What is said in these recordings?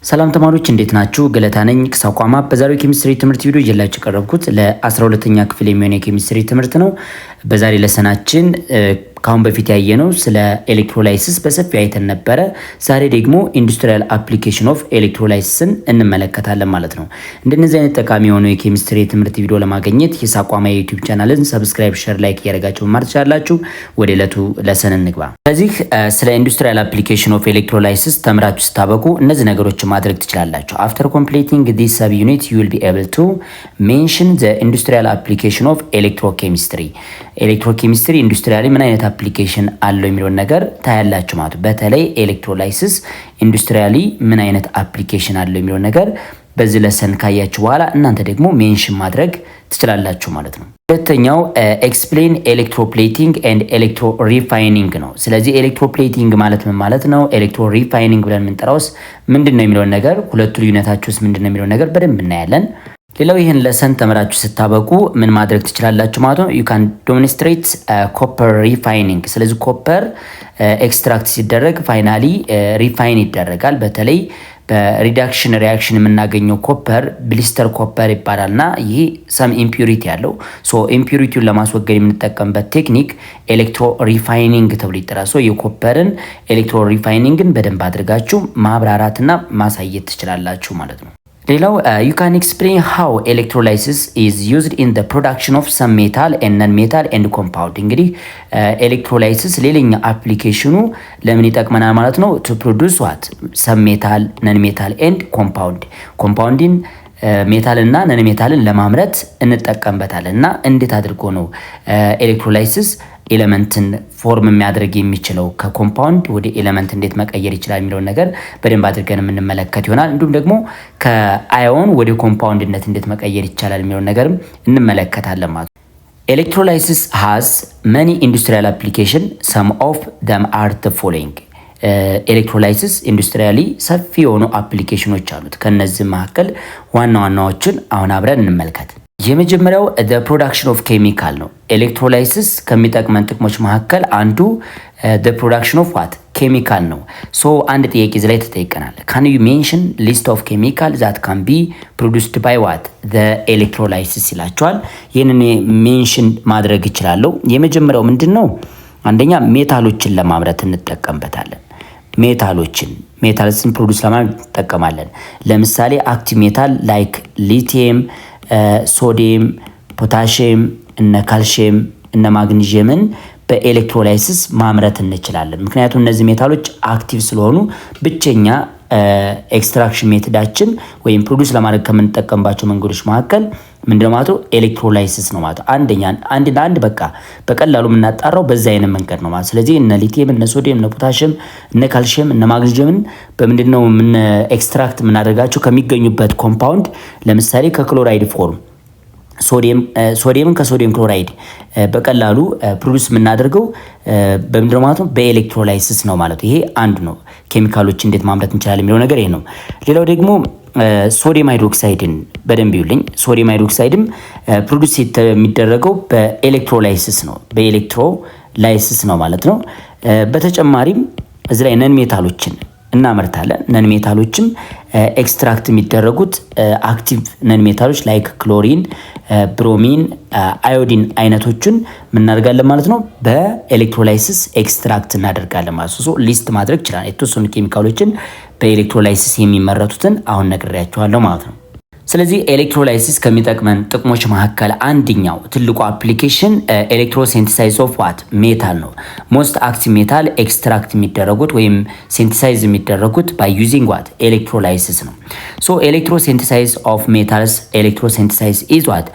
ሰላም ተማሪዎች እንዴት ናችሁ? ገለታ ነኝ ከሳቋማ። በዛሬው ኬሚስትሪ ትምህርት ቪዲዮ ይዤላችሁ ቀረብኩት ለ12ኛ ክፍል የሚሆን የኬሚስትሪ ትምህርት ነው። በዛሬ ለሰናችን ካሁን በፊት ያየነው ስለ ኤሌክትሮላይሲስ በሰፊው አይተን ነበረ። ዛሬ ደግሞ ኢንዱስትሪያል አፕሊኬሽን ኦፍ ኤሌክትሮላይሲስን እንመለከታለን ማለት ነው። እንደነዚህ አይነት ጠቃሚ የሆኑ የኬሚስትሪ ትምህርት ቪዲዮ ለማግኘት የሳቋማ የዩቲዩብ ቻናልን ሰብስክራይብ፣ ሼር፣ ላይክ እያደረጋችሁ መማር ትችላላችሁ። ወደ ዕለቱ ለሰን እንግባ። ስለዚህ ስለ ኢንዱስትሪያል አፕሊኬሽን ኦፍ ኤሌክትሮላይሲስ ተምራችሁ ስታበቁ እነዚህ ነገሮችን ማድረግ ትችላላችሁ። አፍተር ኮምፕሊቲንግ ዲስ ሰብ ዩኒት ዩ ዊል ቢ ኤብል ቱ ሜንሽን ዘ ኢንዱስትሪያል አፕሊኬሽን ኦፍ ኤሌክትሮኬሚስትሪ። ኤሌክትሮኬሚስትሪ ኢንዱስትሪያሊ ምን አይነት አፕሊኬሽን አለው የሚለውን ነገር ታያላችሁ ማለት ነው። በተለይ ኤሌክትሮላይሲስ ኢንዱስትሪያሊ ምን አይነት አፕሊኬሽን አለው የሚለውን ነገር በዚህ ለሰን ካያችሁ በኋላ እናንተ ደግሞ ሜንሽን ማድረግ ትችላላችሁ ማለት ነው። ሁለተኛው ኤክስፕሌን ኤሌክትሮፕሌቲንግ ኤንድ ኤሌክትሮ ሪፋይኒንግ ነው። ስለዚህ ኤሌክትሮፕሌቲንግ ማለት ምን ማለት ነው? ኤሌክትሮ ሪፋይኒንግ ብለን የምንጠራውስ ምንድነው የሚለውን ነገር፣ ሁለቱ ልዩነታቸውስ ምንድነው የሚለውን ነገር በደንብ እናያለን። ሌላው ይህን ለሰን ተመራችሁ ስታበቁ ምን ማድረግ ትችላላችሁ ማለት ነው። ዩ ካን ዴሞንስትሬት ኮፐር ሪፋይኒንግ። ስለዚህ ኮፐር ኤክስትራክት ሲደረግ ፋይናሊ ሪፋይን ይደረጋል። በተለይ በሪዳክሽን ሪያክሽን የምናገኘው ኮፐር ብሊስተር ኮፐር ይባላልና ይህ ሰም ኢምፒዩሪቲ ያለው ኢምፒዩሪቲውን ለማስወገድ የምንጠቀምበት ቴክኒክ ኤሌክትሮ ሪፋይኒንግ ተብሎ ይጠራል። የኮፐርን ኤሌክትሮ ሪፋይኒንግን በደንብ አድርጋችሁ ማብራራትና ማሳየት ትችላላችሁ ማለት ነው። ሌላው you can explain how electrolysis is used in the production of some metal and non-metal and compound። እንግዲህ ኤሌክትሮላይሲስ ሌላኛ አፕሊኬሽኑ ለምን ይጠቅመናል ማለት ነው? to produce what some metal, non-metal and compounding ሜታል እና ነን ሜታልን ለማምረት እንጠቀምበታለን። እና እንዴት አድርጎ ነው ኤሌክትሮላይሲስ ኤሌመንትን ፎርም የሚያደርግ የሚችለው ከኮምፓውንድ ወደ ኤሌመንት እንዴት መቀየር ይችላል የሚለውን ነገር በደንብ አድርገን የምንመለከት ይሆናል። እንዲሁም ደግሞ ከአዮን ወደ ኮምፓውንድነት እንዴት መቀየር ይቻላል የሚለውን ነገርም እንመለከታለን ማለት ነው። ኤሌክትሮላይሲስ has many industrial application, some of them are the following። ኤሌክትሮላይሲስ ኢንዱስትሪያሊ ሰፊ የሆኑ አፕሊኬሽኖች አሉት። ከነዚህ መካከል ዋና ዋናዎችን አሁን አብረን እንመልከት። የመጀመሪያው the production of chemical ነው። ኤሌክትሮላይሲስ ከሚጠቅመን ጥቅሞች መካከል አንዱ the production of what chemical ነው። አንድ ጥያቄ እዚህ ላይ ተጠይቀናል። can you mention list of chemical that can be produced by what the electrolysis ይላቸዋል። ይህንን ሜንሽን ማድረግ ይችላለሁ። የመጀመሪያው ምንድን ነው? አንደኛ ሜታሎችን ለማምረት እንጠቀምበታለን። ሜታልስን ፕሮዲዩስ ለማድረግ እንጠቀማለን። ለምሳሌ አክቲቭ ሜታል ላይክ ሊቲየም፣ ሶዲየም፣ ፖታሺየም፣ እነ ካልሲየም፣ እነ ማግኒዥየምን በኤሌክትሮላይሲስ ማምረት እንችላለን። ምክንያቱም እነዚህ ሜታሎች አክቲቭ ስለሆኑ ብቸኛ ኤክስትራክሽን ሜቶዳችን ወይም ፕሮዲዩስ ለማድረግ ከምንጠቀምባቸው መንገዶች መካከል ምንድነው ማለት ነው? ኤሌክትሮላይሲስ ነው ማለት። አንድ በቃ በቀላሉ የምናጣራው በዛ አይነት መንገድ ነው ማለት። ስለዚህ እነ ሊቲየም፣ እነ ሶዲየም፣ እነ ፖታሺየም፣ እነ ካልሲየም፣ እነ ማግኒዥየምን በምንድነው ምን ኤክስትራክት የምናደርጋቸው ከሚገኙበት ኮምፓውንድ፣ ለምሳሌ ከክሎራይድ ፎርም ሶዲየምን ከሶዲየም ክሎራይድ በቀላሉ ፕሮዲዩስ የምናደርገው በምንድነው ማለት ነው? በኤሌክትሮላይሲስ ነው ማለት። ይሄ አንዱ ነው። ኬሚካሎች እንዴት ማምረት እንችላለን የሚለው ነገር ይሄ ነው። ሌላው ደግሞ ሶዲየም ሃይድሮክሳይድን በደንብ ይውልኝ። ሶዲየም ሃይድሮክሳይድም ፕሮዲዩስ የሚደረገው በኤሌክትሮላይሲስ ነው ማለት ነው። በተጨማሪም እዚህ ላይ ነን ሜታሎችን እናመርታለን። ነን ሜታሎችም ኤክስትራክት የሚደረጉት አክቲቭ ነን ሜታሎች ላይክ ክሎሪን፣ ብሮሚን፣ አዮዲን አይነቶችን እናደርጋለን ማለት ነው። በኤሌክትሮላይሲስ ኤክስትራክት እናደርጋለን ማለት ነው። ሊስት ማድረግ ይችላል። የተወሰኑ ኬሚካሎችን በኤሌክትሮላይሲስ የሚመረቱትን አሁን ነግሬያችኋለሁ ማለት ነው። ስለዚህ ኤሌክትሮላይሲስ ከሚጠቅመን ጥቅሞች መካከል አንደኛው ትልቁ አፕሊኬሽን ኤሌክትሮሲንተሳይዝ ኦፍ ዋት ሜታል ነው። ሞስት አክቲቭ ሜታል ኤክስትራክት የሚደረጉት ወይም ሲንተሳይዝ የሚደረጉት ባይ ዩዚንግ ዋት ኤሌክትሮላይሲስ ነው። ኤሌክትሮሲንተሳይዝ ኦፍ ሜታልስ ኤሌክትሮሲንተሳይዝ ኢዝ ዋት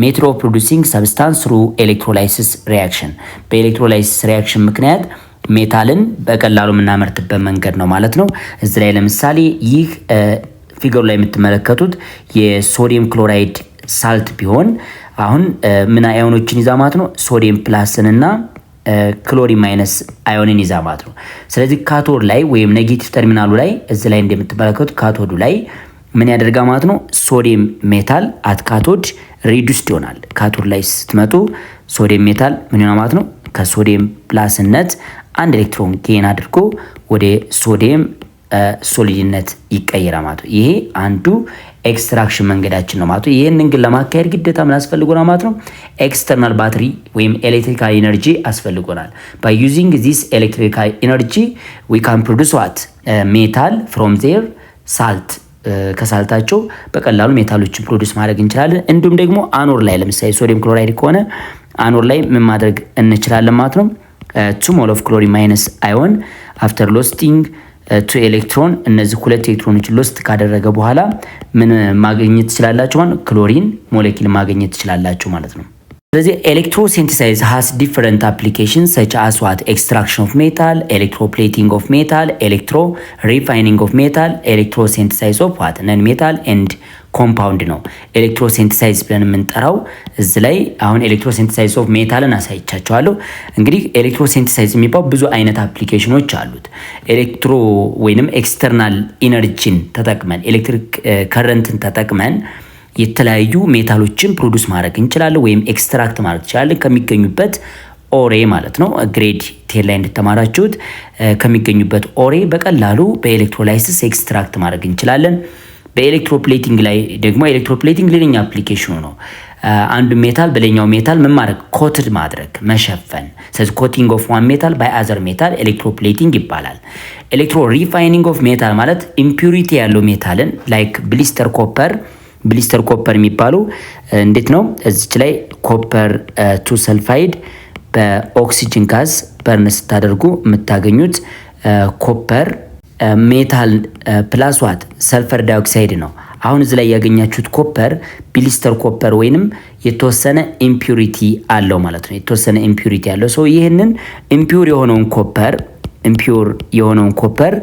ሜትድ ኦፍ ፕሮዲዩሲንግ ሰብስታንስ ትሩ ኤሌክትሮላይሲስ ሪያክሽን። በኤሌክትሮላይሲስ ሪያክሽን ምክንያት ሜታልን በቀላሉ የምናመርትበት መንገድ ነው ማለት ነው። እዚህ ላይ ለምሳሌ ይህ ፊገሩ ላይ የምትመለከቱት የሶዲየም ክሎራይድ ሳልት ቢሆን አሁን ምን አዮኖችን ይዛ ማለት ነው? ሶዲየም ፕላስን እና ክሎሪን ማይነስ አዮንን ይዛ ማለት ነው። ስለዚህ ካቶድ ላይ ወይም ኔጌቲቭ ተርሚናሉ ላይ እዚህ ላይ እንደምትመለከቱት ካቶዱ ላይ ምን ያደርጋ ማለት ነው? ሶዲየም ሜታል አት ካቶድ ሪዱስድ ይሆናል። ካቶድ ላይ ስትመጡ ሶዲየም ሜታል ምን ይሆናል ማለት ነው? ከሶዲየም ፕላስነት አንድ ኤሌክትሮን ጌን አድርጎ ወደ ሶዲየም ሶሊድነት ይቀየራል ማለት ነው። ይሄ አንዱ ኤክስትራክሽን መንገዳችን ነው ማለት ነው። ይህንን ግን ለማካሄድ ግዴታ ምን አስፈልጎናል ማለት ነው? ኤክስተርናል ባትሪ ወይም ኤሌክትሪካል ኢነርጂ አስፈልጎናል። ባይ ዩዚንግ ዚስ ኤሌክትሪካል ኢነርጂ ዊ ካን ፕሮዲዩስ ዋት ሜታል ፍሮም ዜር ሳልት ከሳልታቸው በቀላሉ ሜታሎችን ፕሮዲዩስ ማድረግ እንችላለን። እንዲሁም ደግሞ አኖር ላይ ለምሳሌ ሶዲየም ክሎራይድ ከሆነ አኖር ላይ ምን ማድረግ እንችላለን ማለት ነው? 2 ሞል ኦፍ ክሎሪን ማይነስ አዮን አፍተር ሎስቲንግ 2 ኤሌክትሮን እነዚህ 2 ኤሌክትሮኖችን ሎስት ካደረገ በኋላ ምን ማግኘት ትችላላችሁ ማለት ክሎሪን ሞለኪል ማግኘት ትችላላችሁ ማለት ነው። ስለዚህ ኤሌክትሮሲንተሳይዝ ሃስ ዲፈረንት አፕሊኬሽን ሰች አስ ዋት ኤክስትራክሽን ኦፍ ሜታል፣ ኤሌክትሮፕሌቲንግ ኦፍ ሜታል፣ ኤሌክትሮ ሪፋይኒንግ ኦፍ ሜታል፣ ኤሌክትሮሲንተሳይዝ ኦፍ ዋት ነን ሜታል ኤንድ ኮምፓውንድ ነው። ኤሌክትሮሲንተሳይዝ ብለን የምንጠራው እዚህ ላይ አሁን ኤሌክትሮሲንተሳይዝ ኦፍ ሜታልን አሳይቻቸዋለሁ። እንግዲህ ኤሌክትሮሲንተሳይዝ የሚባው ብዙ አይነት አፕሊኬሽኖች አሉት። ኤሌክትሮ ወይንም ኤክስተርናል ኢነርጂን ተጠቅመን ኤሌክትሪክ ከረንትን ተጠቅመን የተለያዩ ሜታሎችን ፕሮዲዩስ ማድረግ እንችላለን ወይም ኤክስትራክት ማድረግ እንችላለን ከሚገኙበት ኦሬ ማለት ነው። ግሬድ 10 ላይ እንደተማራችሁት ከሚገኙበት ኦሬ በቀላሉ በኤሌክትሮላይሲስ ኤክስትራክት ማድረግ እንችላለን። በኤሌክትሮፕሌቲንግ ላይ ደግሞ ኤሌክትሮፕሌቲንግ ሌላኛ አፕሊኬሽኑ ነው። አንዱ ሜታል በሌላኛው ሜታል ምን ማድረግ ኮትድ ማድረግ መሸፈን። ስለዚህ ኮቲንግ ኦፍ ዋን ሜታል ባይ አዘር ሜታል ኤሌክትሮፕሌቲንግ ይባላል። ኤሌክትሮ ሪፋይኒንግ ኦፍ ሜታል ማለት ኢምፒዩሪቲ ያለው ሜታልን ላይክ ብሊስተር ኮፐር የሚባለው እንዴት ነው? እዚች ላይ ኮፐር 2 ሰልፋይድ በኦክሲጅን ጋዝ በርን ስታደርጉ የምታገኙት ኮፐር ሜታል ፕላስ ዋት ሰልፈር ዳይኦክሳይድ ነው። አሁን እዚህ ላይ ያገኛችሁት ኮፐር ብሊስተር ኮፐር ወይንም የተወሰነ ኢምፒዩሪቲ አለው ማለት ነው። የተወሰነ ኢምፒዩሪቲ አለው። ሶ ይህንን ኢምፒዩር የሆነውን ኮፐር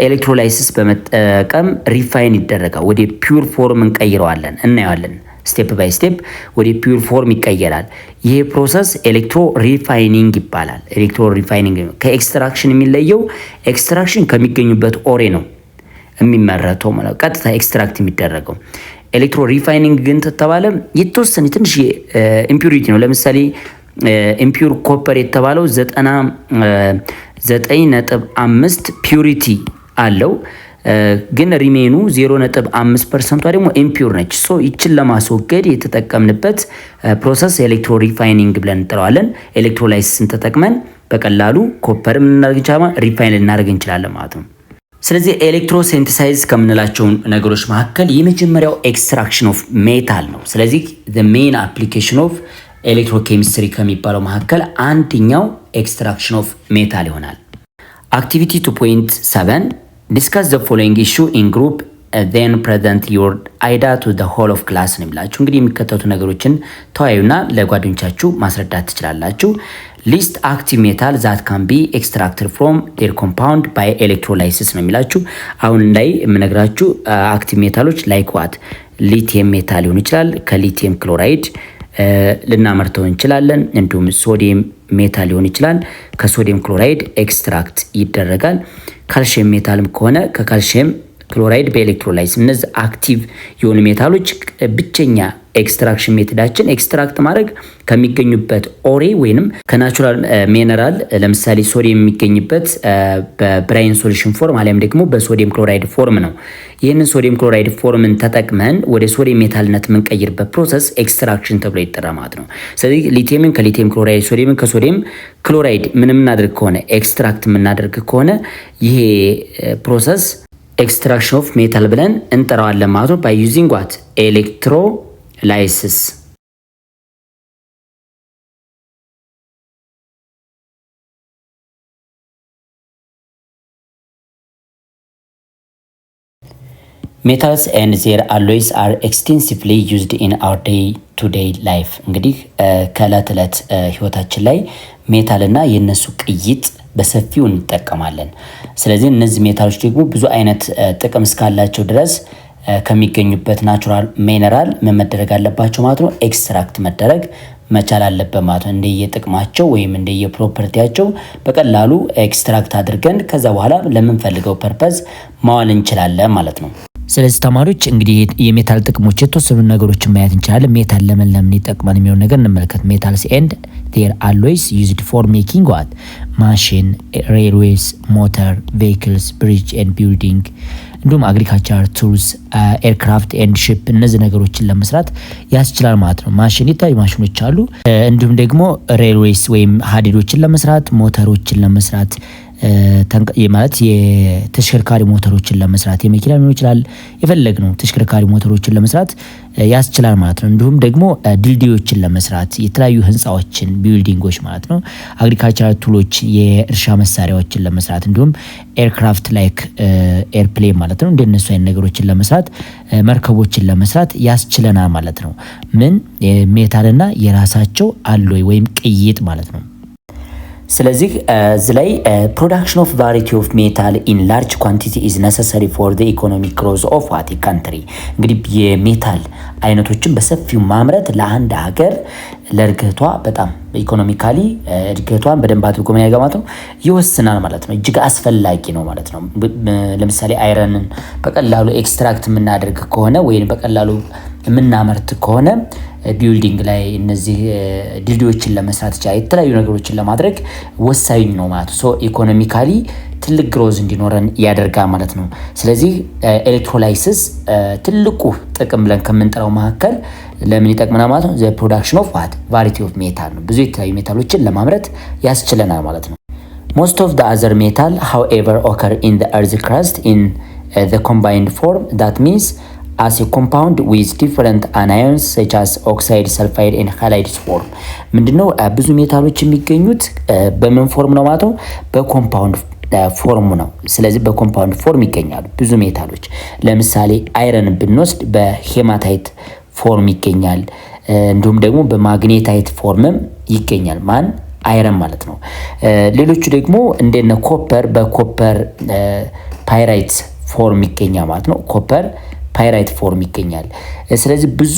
ኤሌክትሮላይሲስ በመጠቀም ሪፋይን ይደረጋል። ወደ ፒውር ፎርም እንቀይረዋለን። እናየዋለን። ስቴፕ ባይ ስቴፕ ወደ ፒውር ፎርም ይቀየራል። ይሄ ፕሮሰስ ኤሌክትሮ ሪፋይኒንግ ይባላል። ኤሌክትሮ ሪፋይኒንግ ከኤክስትራክሽን የሚለየው ኤክስትራክሽን ከሚገኙበት ኦሬ ነው የሚመረተው ማለት ቀጥታ ኤክስትራክት የሚደረገው። ኤሌክትሮ ሪፋይኒንግ ግን ተባለ የተወሰነ ትንሽ ኢምፒዩሪቲ ነው። ለምሳሌ ኢምፒዩር ኮፐር የተባለው 99.5 ፒዩሪቲ አለው ግን ሪሜኑ 0.5% ደግሞ ኢምፒዩር ነች። ሶ ይችን ለማስወገድ የተጠቀምንበት ፕሮሰስ ኤሌክትሮ ሪፋይኒንግ ብለን እንጠራዋለን። ኤሌክትሮላይሲስን ተጠቅመን በቀላሉ ኮፐር ሪፋይን ልናደርግ እንችላለን ማለት ነው። ስለዚህ ኤሌክትሮሲንተሳይዝ ከምንላቸው ነገሮች መካከል የመጀመሪያው ኤክስትራክሽን ኦፍ ሜታል ነው። ስለዚህ the main application of ኤሌክትሮኬሚስትሪ ከሚባለው መካከል አንደኛው ኤክስትራክሽን ኦፍ ሜታል ይሆናል። አክቲቪቲ 2.7 discuss the following issue in group then present your idea to the whole of class ነው የሚላችሁ። እንግዲህ የሚከተቱ ነገሮችን ተወያዩና ለጓደኞቻችሁ ማስረዳት ትችላላችሁ። list active metal that can be extracted from their compound by electrolysis ነው የሚላችሁ። አሁን ላይ የምነግራችሁ አክቲቭ ሜታሎች ላይክ ዋት ሊቲየም ሜታል ሊሆን ይችላል። ከሊቲየም ክሎራይድ ልናመርተው እንችላለን። እንዲሁም ሶዲየም ሜታል ሊሆን ይችላል። ከሶዲየም ክሎራይድ ኤክስትራክት ይደረጋል። ካልሲየም ሜታልም ከሆነ ከካልሲየም ክሎራይድ በኤሌክትሮላይሲስ። እነዚህ አክቲቭ የሆኑ ሜታሎች ብቸኛ ኤክስትራክሽን ሜቶዳችን ኤክስትራክት ማድረግ ከሚገኙበት ኦሬ ወይንም ከናቹራል ሚነራል ለምሳሌ ሶዲየም የሚገኝበት በብራይን ሶሉሽን ፎርም አሊያም ደግሞ በሶዲየም ክሎራይድ ፎርም ነው። ይህንን ሶዲየም ክሎራይድ ፎርምን ተጠቅመን ወደ ሶዲየም ሜታልነት የምንቀይርበት ፕሮሰስ ኤክስትራክሽን ተብሎ ይጠራል ማለት ነው። ስለዚህ ሊቲየምን ከሊቲየም ክሎራይድ፣ ሶዲየምን ከሶዲየም ክሎራይድ ምን የምናደርግ ከሆነ ኤክስትራክት የምናደርግ ከሆነ ይሄ ፕሮሰስ ኤክስትራክሽን ኦፍ ሜታል ብለን እንጠራዋለን ማለት ነው። ባይ ዩዚንግ ዋት ኤሌክትሮላይሲስ። ሜታልስ ኤንድ ዜር አሎይስ አር ኤክስቴንሲቭሊ ዩዝድ ኢን አወር ዴይ ቱ ዴይ ላይፍ። እንግዲህ ከዕለት ዕለት ህይወታችን ላይ ሜታልና የነሱ ቅይጥ በሰፊው እንጠቀማለን። ስለዚህ እነዚህ ሜታሎች ደግሞ ብዙ አይነት ጥቅም እስካላቸው ድረስ ከሚገኙበት ናቹራል ሚነራል መመደረግ አለባቸው ማለት ነው። ኤክስትራክት መደረግ መቻል አለበት ማለት ነው። እንደየጥቅማቸው ወይም እንደየፕሮፐርቲያቸው በቀላሉ ኤክስትራክት አድርገን ከዛ በኋላ ለምንፈልገው ፐርፐዝ ማዋል እንችላለን ማለት ነው። ስለዚህ ተማሪዎች እንግዲህ የሜታል ጥቅሞች የተወሰኑ ነገሮችን ማየት እንችላለን። ሜታል ለምን ይጠቅማል የሚለውን ነገር እንመልከት። ሜታልስ ኤንድ ዴር አሎይስ ዩዝድ ፎር ሜኪንግ ዋት ማሽን፣ ሬልዌይስ፣ ሞተር፣ ቬሂክልስ፣ ብሪጅ ኤንድ ቢልዲንግ እንዲሁም አግሪካልቸር ቱልስ፣ ኤርክራፍት ኤንድ ሺፕ እነዚህ ነገሮችን ለመስራት ያስችላል ማለት ነው። ማሽን የተለያዩ ማሽኖች አሉ። እንዲሁም ደግሞ ሬልዌይስ ወይም ሀዲዶችን ለመስራት፣ ሞተሮችን ለመስራት ማለት የተሽከርካሪ ሞተሮችን ለመስራት የመኪና ሊሆን ይችላል የፈለግነው ተሽከርካሪ ሞተሮችን ለመስራት ያስችላል ማለት ነው። እንዲሁም ደግሞ ድልድዮችን ለመስራት የተለያዩ ህንፃዎችን ቢልዲንጎች ማለት ነው። አግሪካልቸራል ቱሎች የእርሻ መሳሪያዎችን ለመስራት እንዲሁም ኤርክራፍት ላይክ ኤርፕሌን ማለት ነው። እንደነሱ አይነት ነገሮችን ለመስራት መርከቦችን ለመስራት ያስችለናል ማለት ነው። ምን ሜታልና የራሳቸው አሎይ ወይም ቅይጥ ማለት ነው። ስለዚህ እዚህ ላይ ፕሮዳክሽን ኦፍ ቫራይቲ ኦፍ ሜታል ኢን ላርጅ ኳንቲቲ ኢዝ ነሰሰሪ ፎር ዘ ኢኮኖሚክ ግሮዝ ኦፍ ዋት ካንትሪ። እንግዲህ የሜታል አይነቶችን በሰፊው ማምረት ለአንድ ሀገር ለእድገቷ በጣም ኢኮኖሚካሊ እድገቷን በደንብ አድርጎ ምን ያገማት ነው ይወስናል ማለት ነው። እጅግ አስፈላጊ ነው ማለት ነው። ለምሳሌ አይረንን በቀላሉ ኤክስትራክት የምናደርግ ከሆነ ወይም በቀላሉ የምናመርት ከሆነ ቢልዲንግ ላይ እነዚህ ድልድዮችን ለመስራት የተለያዩ ነገሮችን ለማድረግ ወሳኝ ነው ማለት ነው። ኢኮኖሚካሊ ትልቅ ግሮዝ እንዲኖረን ያደርጋል ማለት ነው። ስለዚህ ኤሌክትሮላይሲስ ትልቁ ጥቅም ብለን ከምንጠራው መካከል ለምን ይጠቅመናል ማለት ነው? ዘ ፕሮዳክሽን ኦፍ ዋት ቫራይቲ ኦፍ ሜታል ነው። ብዙ የተለያዩ ሜታሎችን ለማምረት ያስችለናል ማለት ነው። ሞስት ኦፍ ዘ አዘር ሜታል however occur in the earth crust in the combined form that means as a compound with different anions such as oxide, sulfide and halides form። ምንድነው ብዙ ሜታሎች የሚገኙት በምን ፎርም ነው ማለት ነው? በኮምፓውንድ ፎርም ነው። ስለዚህ በኮምፓውንድ ፎርም ይገኛሉ ብዙ ሜታሎች። ለምሳሌ አይረን ብንወስድ በሄማታይት ፎርም ይገኛል። እንዲሁም ደግሞ በማግኔታይት ፎርምም ይገኛል ማን አይረን ማለት ነው። ሌሎቹ ደግሞ እንደነ ኮፐር በኮፐር ፓይራይት ፎርም ይገኛል ማለት ነው። ኮፐር ፓይራይት ፎርም ይገኛል። ስለዚህ ብዙ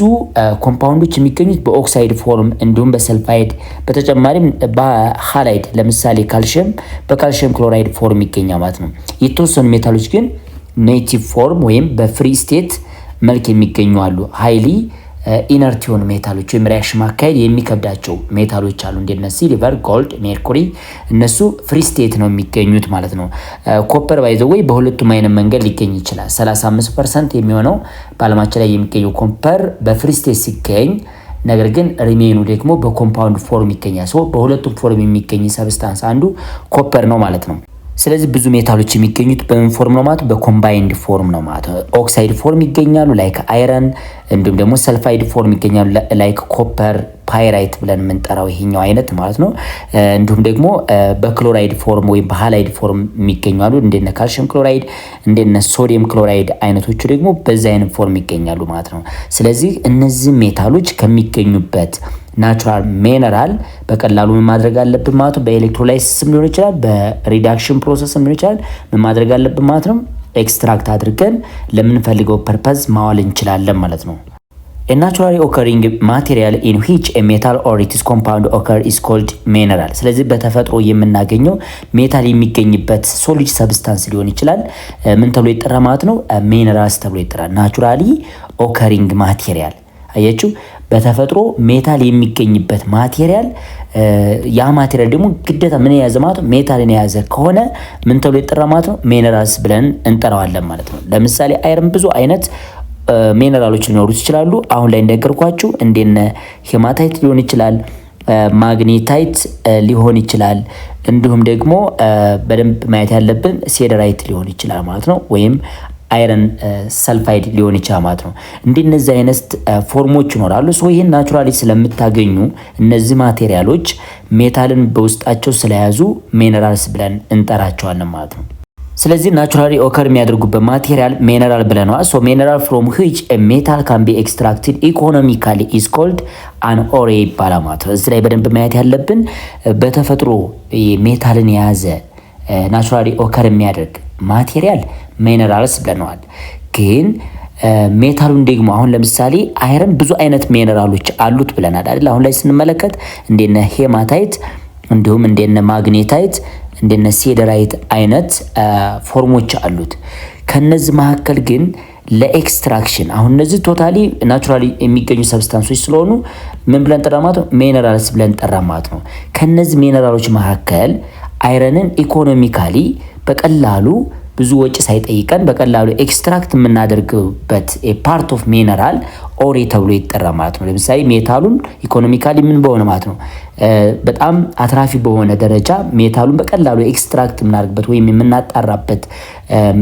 ኮምፓውንዶች የሚገኙት በኦክሳይድ ፎርም እንዲሁም በሰልፋይድ በተጨማሪም በሃላይድ ለምሳሌ ካልሽየም በካልሽየም ክሎራይድ ፎርም ይገኛል ማለት ነው። የተወሰኑ ሜታሎች ግን ኔቲቭ ፎርም ወይም በፍሪ ስቴት መልክ የሚገኙ አሉ። ሃይሊ ኢነርት የሆኑ ሜታሎች ወይም ሪያክሽን ማካሄድ የሚከብዳቸው ሜታሎች አሉ። እንደነ ሲልቨር፣ ጎልድ፣ ሜርኩሪ እነሱ ፍሪ ስቴት ነው የሚገኙት ማለት ነው። ኮፐር ባይዘው ወይ በሁለቱም አይነት መንገድ ሊገኝ ይችላል። 35% የሚሆነው በዓለማችን ላይ የሚገኘው ኮፐር በፍሪ ስቴት ሲገኝ፣ ነገር ግን ሪሜኑ ደግሞ በኮምፓውንድ ፎርም ይገኛል። በሁለቱም ፎርም የሚገኝ ሰብስታንስ አንዱ ኮፐር ነው ማለት ነው። ስለዚህ ብዙ ሜታሎች የሚገኙት በምን ፎርም ነው ማለት በኮምባይንድ ፎርም ነው ማለት ነው። ኦክሳይድ ፎርም ይገኛሉ ላይክ አይረን፣ እንዲሁም ደግሞ ሰልፋይድ ፎርም ይገኛሉ ላይክ ኮፐር ፓይራይት ብለን የምንጠራው ይሄኛው አይነት ማለት ነው። እንዲሁም ደግሞ በክሎራይድ ፎርም ወይም በሃላይድ ፎርም የሚገኛሉ እንደነ ካልሽየም ክሎራይድ እንደነ ሶዲየም ክሎራይድ አይነቶቹ ደግሞ በዛ አይነት ፎርም ይገኛሉ ማለት ነው። ስለዚህ እነዚህ ሜታሎች ከሚገኙበት ናቹራል ሚነራል በቀላሉ ምን ማድረግ አለብን ማለት ነው? በኤሌክትሮላይሲስም ሊሆን ይችላል፣ በሪዳክሽን ፕሮሰስም ሊሆን ይችላል። ምን ማድረግ አለብን ማለት ነው? ኤክስትራክት አድርገን ለምንፈልገው ፐርፐዝ ማዋል እንችላለን ማለት ነው። A naturally occurring material in which a metal or its compound occur is called mineral። ስለዚህ በተፈጥሮ የምናገኘው ሜታል የሚገኝበት ሶሊድ ሰብስታንስ ሊሆን ይችላል ምን ተብሎ ይጠራ ማለት ነው? ሚነራልስ ተብሎ ይጠራል። ናቹራሊ ኦከሪንግ ማቴሪያል አያችሁ፣ በተፈጥሮ ሜታል የሚገኝበት ማቴሪያል ያ ማቴሪያል ደግሞ ግዴታ ምን የያዘ ማለት ነው? ሜታልን የያዘ ከሆነ ምን ተብሎ ይጠራ ማለት ነው? ሚነራልስ ብለን እንጠራዋለን ማለት ነው። ለምሳሌ አይረን ብዙ አይነት ሚነራሎች ሊኖሩት ይችላሉ። አሁን ላይ እንደነገርኳችሁ እንደነ ሄማታይት ሊሆን ይችላል፣ ማግኔታይት ሊሆን ይችላል፣ እንዲሁም ደግሞ በደንብ ማየት ያለብን ሴደራይት ሊሆን ይችላል ማለት ነው። ወይም አይረን ሰልፋይድ ሊሆን ይችላል ማለት ነው። እንደነዚህ አይነት ፎርሞች ይኖራሉ። ይህን ናቹራሊ ስለምታገኙ እነዚህ ማቴሪያሎች ሜታልን በውስጣቸው ስለያዙ ሚነራልስ ብለን እንጠራቸዋለን ማለት ነው። ስለዚህ ናቹራሊ ኦከር የሚያደርጉበት ማቴሪያል ሚነራል ብለናል። ሚነራል ፍሮም which a metal can be extracted economically is called an ore ይባላል ማለት ነው። እዚህ ላይ በደንብ ማየት ያለብን በተፈጥሮ ሜታልን የያዘ ናቹራሊ ኦከር የሚያደርግ ማቴሪያል ሚነራልስ ብለናል። ግን ሜታሉን ደግሞ አሁን ለምሳሌ አይረን ብዙ አይነት ሚነራሎች አሉት ብለናል አይደል? አሁን ላይ ስንመለከት እንደነ ሄማታይት እንዲሁም እንደነ ማግኔታይት እንደነ ሴደራይት አይነት ፎርሞች አሉት። ከነዚህ መካከል ግን ለኤክስትራክሽን አሁን እነዚህ ቶታሊ ናቹራሊ የሚገኙ ሰብስታንሶች ስለሆኑ ምን ብለን ጠራ ማለት ነው? ሚነራልስ ብለን ጠራ ማለት ነው። ከነዚህ ሚነራሎች መካከል አይረንን ኢኮኖሚካሊ በቀላሉ ብዙ ወጪ ሳይጠይቀን በቀላሉ ኤክስትራክት የምናደርግበት ፓርት ኦፍ ሚነራል ኦሬ ተብሎ ይጠራ ማለት ነው። ለምሳሌ ሜታሉን ኢኮኖሚካሊ ምን በሆነ ማለት ነው በጣም አትራፊ በሆነ ደረጃ ሜታሉን በቀላሉ ኤክስትራክት የምናደርግበት ወይም የምናጣራበት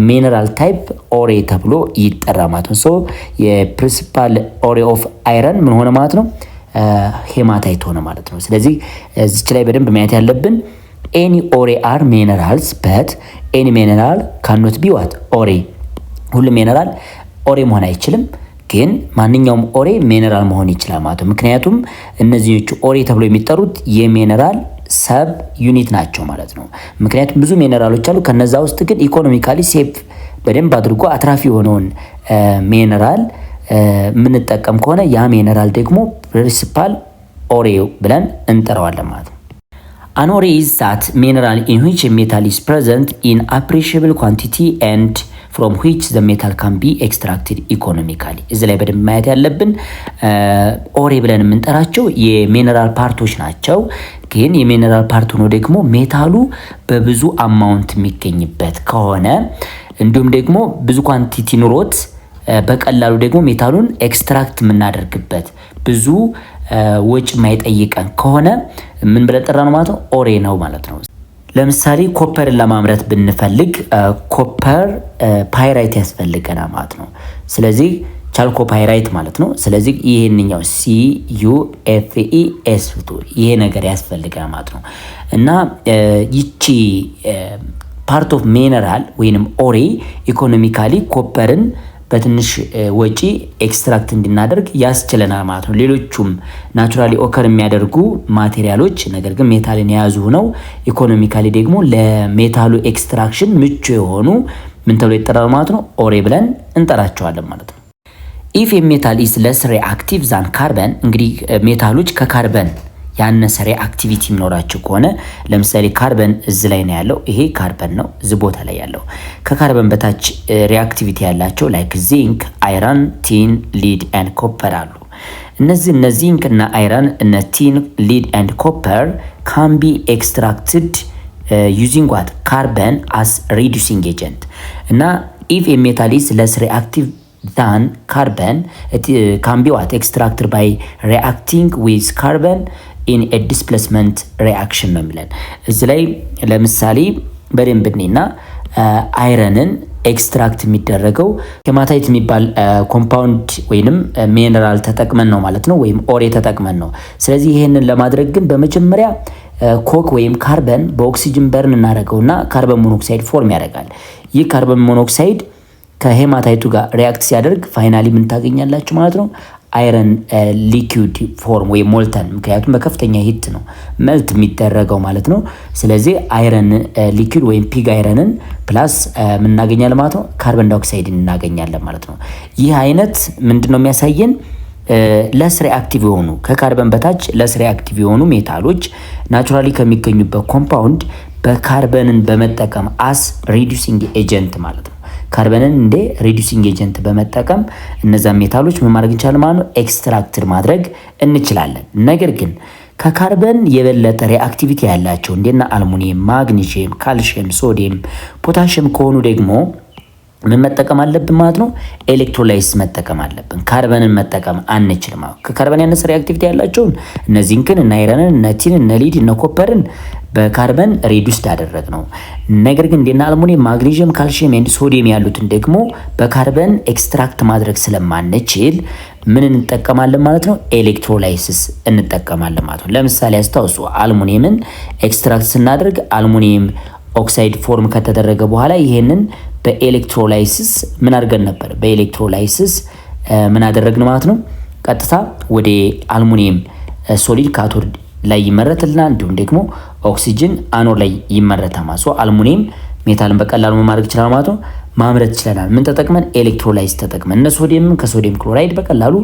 ሚነራል ታይፕ ኦሬ ተብሎ ይጠራ ማለት ነው። ሶ የፕሪንሲፓል ኦሬ ኦፍ አይረን ምን ሆነ ማለት ነው? ሄማታይት ሆነ ማለት ነው። ስለዚህ እዚች ላይ በደንብ ማየት ያለብን any ore are minerals but any mineral cannot be what ore ሁሉም ሚነራል ኦሬ መሆን አይችልም፣ ግን ማንኛውም ኦሬ ሚነራል መሆን ይችላል ማለት ነው። ምክንያቱም እነዚህኞቹ ኦሬ ተብሎ የሚጠሩት የሚነራል ሰብ ዩኒት ናቸው ማለት ነው። ምክንያቱም ብዙ ሚነራሎች አሉ። ከነዛ ውስጥ ግን ኢኮኖሚካሊ ሴፍ በደንብ አድርጎ አትራፊ የሆነውን ሚነራል የምንጠቀም ከሆነ ያ ሚነራል ደግሞ ፕሪንሲፓል ኦሬ ብለን እንጠራዋለን ማለት ነው። An ore is that mineral in which a metal is present in appreciable quantity and from which the metal can be extracted economically. እዚህ ላይ በደንብ ማየት ያለብን ኦሬ ብለን የምንጠራቸው የሚነራል ፓርቶች ናቸው። ግን የሚነራል ፓርት ሆኖ ደግሞ ሜታሉ በብዙ አማውንት የሚገኝበት ከሆነ እንዲሁም ደግሞ ብዙ ኳንቲቲ ኑሮት በቀላሉ ደግሞ ሜታሉን ኤክስትራክት የምናደርግበት ብዙ ወጭ የማይጠይቀን ከሆነ ምን ብለን ጠራ ነው ማለት ነው? ኦሬ ነው ማለት ነው። ለምሳሌ ኮፐርን ለማምረት ብንፈልግ ኮፐር ፓይራይት ያስፈልገናል ማለት ነው። ስለዚህ ቻልኮ ፓይራይት ማለት ነው። ስለዚህ ይሄንኛው CuFeS2 ይሄ ነገር ያስፈልገናል ማለት ነው። እና ይቺ ፓርት ኦፍ ሚነራል ወይንም ኦሬ ኢኮኖሚካሊ ኮፐርን በትንሽ ወጪ ኤክስትራክት እንድናደርግ ያስችለናል ማለት ነው። ሌሎቹም ናቹራሊ ኦከር የሚያደርጉ ማቴሪያሎች ነገር ግን ሜታልን የያዙ ነው ኢኮኖሚካሊ ደግሞ ለሜታሉ ኤክስትራክሽን ምቹ የሆኑ ምን ተብሎ ይጠራሉ ማለት ነው? ኦሬ ብለን እንጠራቸዋለን ማለት ነው። ኢፍ ሜታል ኢዝ ለስ ሪአክቲቭ ዛን ካርበን እንግዲህ ሜታሎች ከካርበን ያነሰ ሪአክቲቪቲ የሚኖራቸው ከሆነ ለምሳሌ ካርበን እዚ ላይ ነው ያለው፣ ይሄ ካርበን ነው እዚ ቦታ ላይ ያለው። ከካርበን በታች ሪአክቲቪቲ ያላቸው ላይክ ዚንክ፣ አይረን፣ ቲን፣ ሊድ ኤንድ ኮፐር አሉ። እነዚህ ዚንክ እና አይረን እና ቲን፣ ሊድ ኤንድ ኮፐር ካን ቢ ኤክስትራክትድ ዩዚንግ ዋት ካርበን አስ ሪዱሲንግ ኤጀንት እና ኢፍ ኤ ሜታል ኢዝ ለስ ሪአክቲቭ than carbon it can be what extracted by reacting with carbon in a displacement reaction ነው የሚለን እዚህ ላይ ለምሳሌ በደንብ እንይና አይረንን ኤክስትራክት የሚደረገው ሄማታይት የሚባል ኮምፓውንድ ወይንም ሚነራል ተጠቅመን ነው ማለት ነው፣ ወይም ኦሬ ተጠቅመን ነው። ስለዚህ ይሄንን ለማድረግ ግን በመጀመሪያ ኮክ ወይም ካርበን በኦክሲጅን በርን እናደርገውና ካርበን ሞኖክሳይድ ፎርም ያደርጋል። ይህ ካርበን ሞኖክሳይድ ከሄማታይቱ ጋር ሪአክት ሲያደርግ ፋይናሊ ምን ታገኛላችሁ ማለት ነው? አይረን ሊኩዊድ ፎርም ወይ ሞልተን፣ ምክንያቱም በከፍተኛ ሂት ነው መልት የሚደረገው ማለት ነው። ስለዚህ አይረን ሊኩዊድ ወይም ፒግ አይረንን ፕላስ ምን እናገኛለን ማለት ነው? ካርበን ዳይኦክሳይድ እናገኛለን ማለት ነው። ይህ አይነት ምንድነው የሚያሳየን? ለስ ሪአክቲቭ የሆኑ ከካርበን በታች ለስ ሪአክቲቭ የሆኑ ሜታሎች ናቹራሊ ከሚገኙበት ኮምፓውንድ በካርበንን በመጠቀም አስ ሪዱሲንግ ኤጀንት ማለት ነው ካርበንን እንደ ሪዱሲንግ ኤጀንት በመጠቀም እነዛ ሜታሎች ምን ማድረግ እንችላለን ማለት ነው? ኤክስትራክት ማድረግ እንችላለን። ነገር ግን ከካርበን የበለጠ ሪአክቲቪቲ ያላቸው እንደና አልሙኒየም፣ ማግኒዥየም፣ ካልሺየም፣ ሶዲየም፣ ፖታሺየም ከሆኑ ደግሞ ምን መጠቀም አለብን ማለት ነው? ኤሌክትሮላይስ መጠቀም አለብን። ካርበንን መጠቀም አንችልም። ከካርበን ያነሰ ሪአክቲቪቲ ያላቸውን እነዚህን እና አይረንን እና ቲን እና ሊድ እና ኮፐርን በካርበን ሪዱስድ አደረግ ነው። ነገር ግን እንደና አልሙኒየም፣ ማግኒዥየም፣ ካልሺየም ኤንድ ሶዲየም ያሉትን ደግሞ በካርበን ኤክስትራክት ማድረግ ስለማንችል ምን እንጠቀማለን ማለት ነው? ኤሌክትሮላይሲስ እንጠቀማለን ማለት ነው። ለምሳሌ አስታውሱ፣ አልሙኒየምን ኤክስትራክት ስናደርግ አልሙኒየም ኦክሳይድ ፎርም ከተደረገ በኋላ ይሄንን በኤሌክትሮላይሲስ ምን አድርገን ነበር? በኤሌክትሮላይሲስ ምን አደረግን ማለት ነው? ቀጥታ ወደ አልሙኒየም ሶሊድ ካቶድ ላይ ይመረትልና እንዲሁም ደግሞ ኦክሲጅን አኖድ ላይ ይመረታል ማለት ነው። አልሙኒየም ሜታልን በቀላሉ ማድረግ ይችላል ማለት ነው። ማምረት ይችላል። ምን ተጠቅመን? ኤሌክትሮላይስ ተጠቅመን። እነ ሶዲየም ከሶዲየም ክሎራይድ በቀላሉ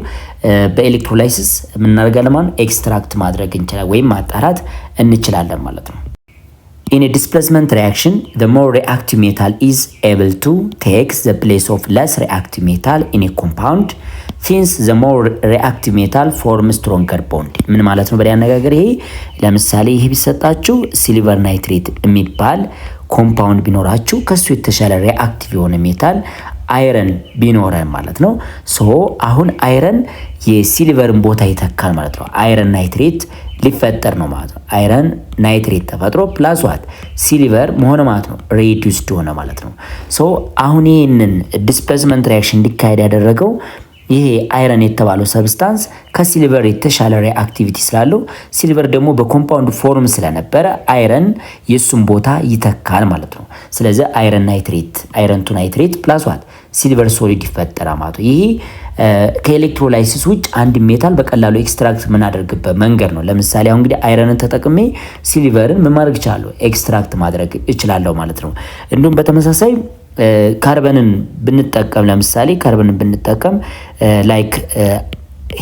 በኤሌክትሮላይሲስ ምን እናደርጋለን ማለት ነው? ኤክስትራክት ማድረግ እንችላለን ወይም ማጣራት እንችላለን ማለት ነው። In a displacement reaction, the more reactive metal is able to take the place of less reactive metal in a compound. Since the more reactive metal form stronger bond. ምን ማለት ነው? በሌላ አነጋገር ይሄ ለምሳሌ ይሄ ቢሰጣችሁ ሲልቨር ናይትሬት የሚባል ኮምፓውንድ ቢኖራችሁ ከሱ የተሻለ ሪአክቲቭ የሆነ ሜታል አይረን ቢኖረን ማለት ነው። ሶ አሁን አይረን የሲልቨርን ቦታ ይተካል ማለት ነው። አይረን ናይትሬት ሊፈጠር ነው ማለት ነው። አይረን ናይትሬት ተፈጥሮ ፕላስ ዋት ሲልቨር መሆነ ማለት ነው። ሬዲዩስድ ሆነ ማለት ነው። ሶ አሁን ይህንን ዲስፕሌስመንት ሪአክሽን እንዲካሄድ ያደረገው ይሄ አይረን የተባለው ሰብስታንስ ከሲልቨር የተሻለ ሪአክቲቪቲ ስላለው ሲልቨር ደግሞ በኮምፓውንድ ፎርም ስለነበረ አይረን የሱን ቦታ ይተካል ማለት ነው። ስለዚህ አይረን ናይትሬት አይረን ቱ ናይትሬት ፕላስ ዋት ሲልቨር ሶሊድ ይፈጠራል ማለት ነው። ይሄ ከኤሌክትሮላይሲስ ውጭ አንድ ሜታል በቀላሉ ኤክስትራክት የምናደርግበት መንገድ ነው። ለምሳሌ አሁን እንግዲህ አይረንን ተጠቅሜ ሲልቨርን ምን ማድረግ እችላለሁ? ኤክስትራክት ማድረግ እችላለሁ ማለት ነው። እንዲሁም በተመሳሳይ ካርበንን ብንጠቀም ለምሳሌ ካርበንን ብንጠቀም ላይክ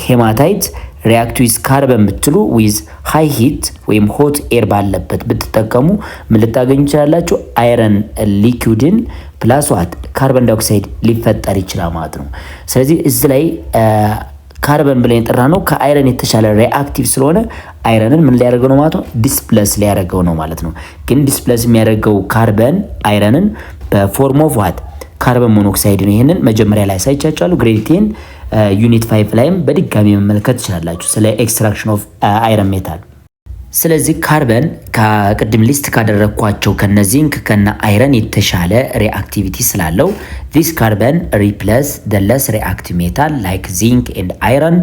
ሄማታይት ሪአክት ዊዝ ካርበን ብትሉ ዊዝ ሃይ ሂት ወይም ሆት ኤር ባለበት ብትጠቀሙ ምን ልታገኙ ይችላላችሁ? አይረን ሊኩዊድን ፕላስ ዋት ካርበን ዳይኦክሳይድ ሊፈጠር ይችላል ማለት ነው። ስለዚህ እዚህ ላይ ካርበን ብለን የጠራ ነው ከአይረን የተሻለ ሪአክቲቭ ስለሆነ አይረንን ምን ሊያደርገው ነው ማለት ነው? ዲስፕለስ ሊያደርገው ነው ማለት ነው። ግን ዲስፕለስ የሚያደርገው ካርበን አይረንን በፎርም ኦፍ ዋት ካርበን ሞኖክሳይድ ነው። ይሄንን መጀመሪያ ላይ ሳይቻቻሉ ግሬድ 10 ዩኒት 5 ላይም በድጋሚ መመልከት ትችላላችሁ ስለ ኤክስትራክሽን ኦፍ አይረን ሜታል። ስለዚህ ካርበን ከቅድም ሊስት ካደረግኳቸው ከነዚንክ ከነ አይረን የተሻለ ሪአክቲቪቲ ስላለው this carbon replace the less reactive metal like zinc and iron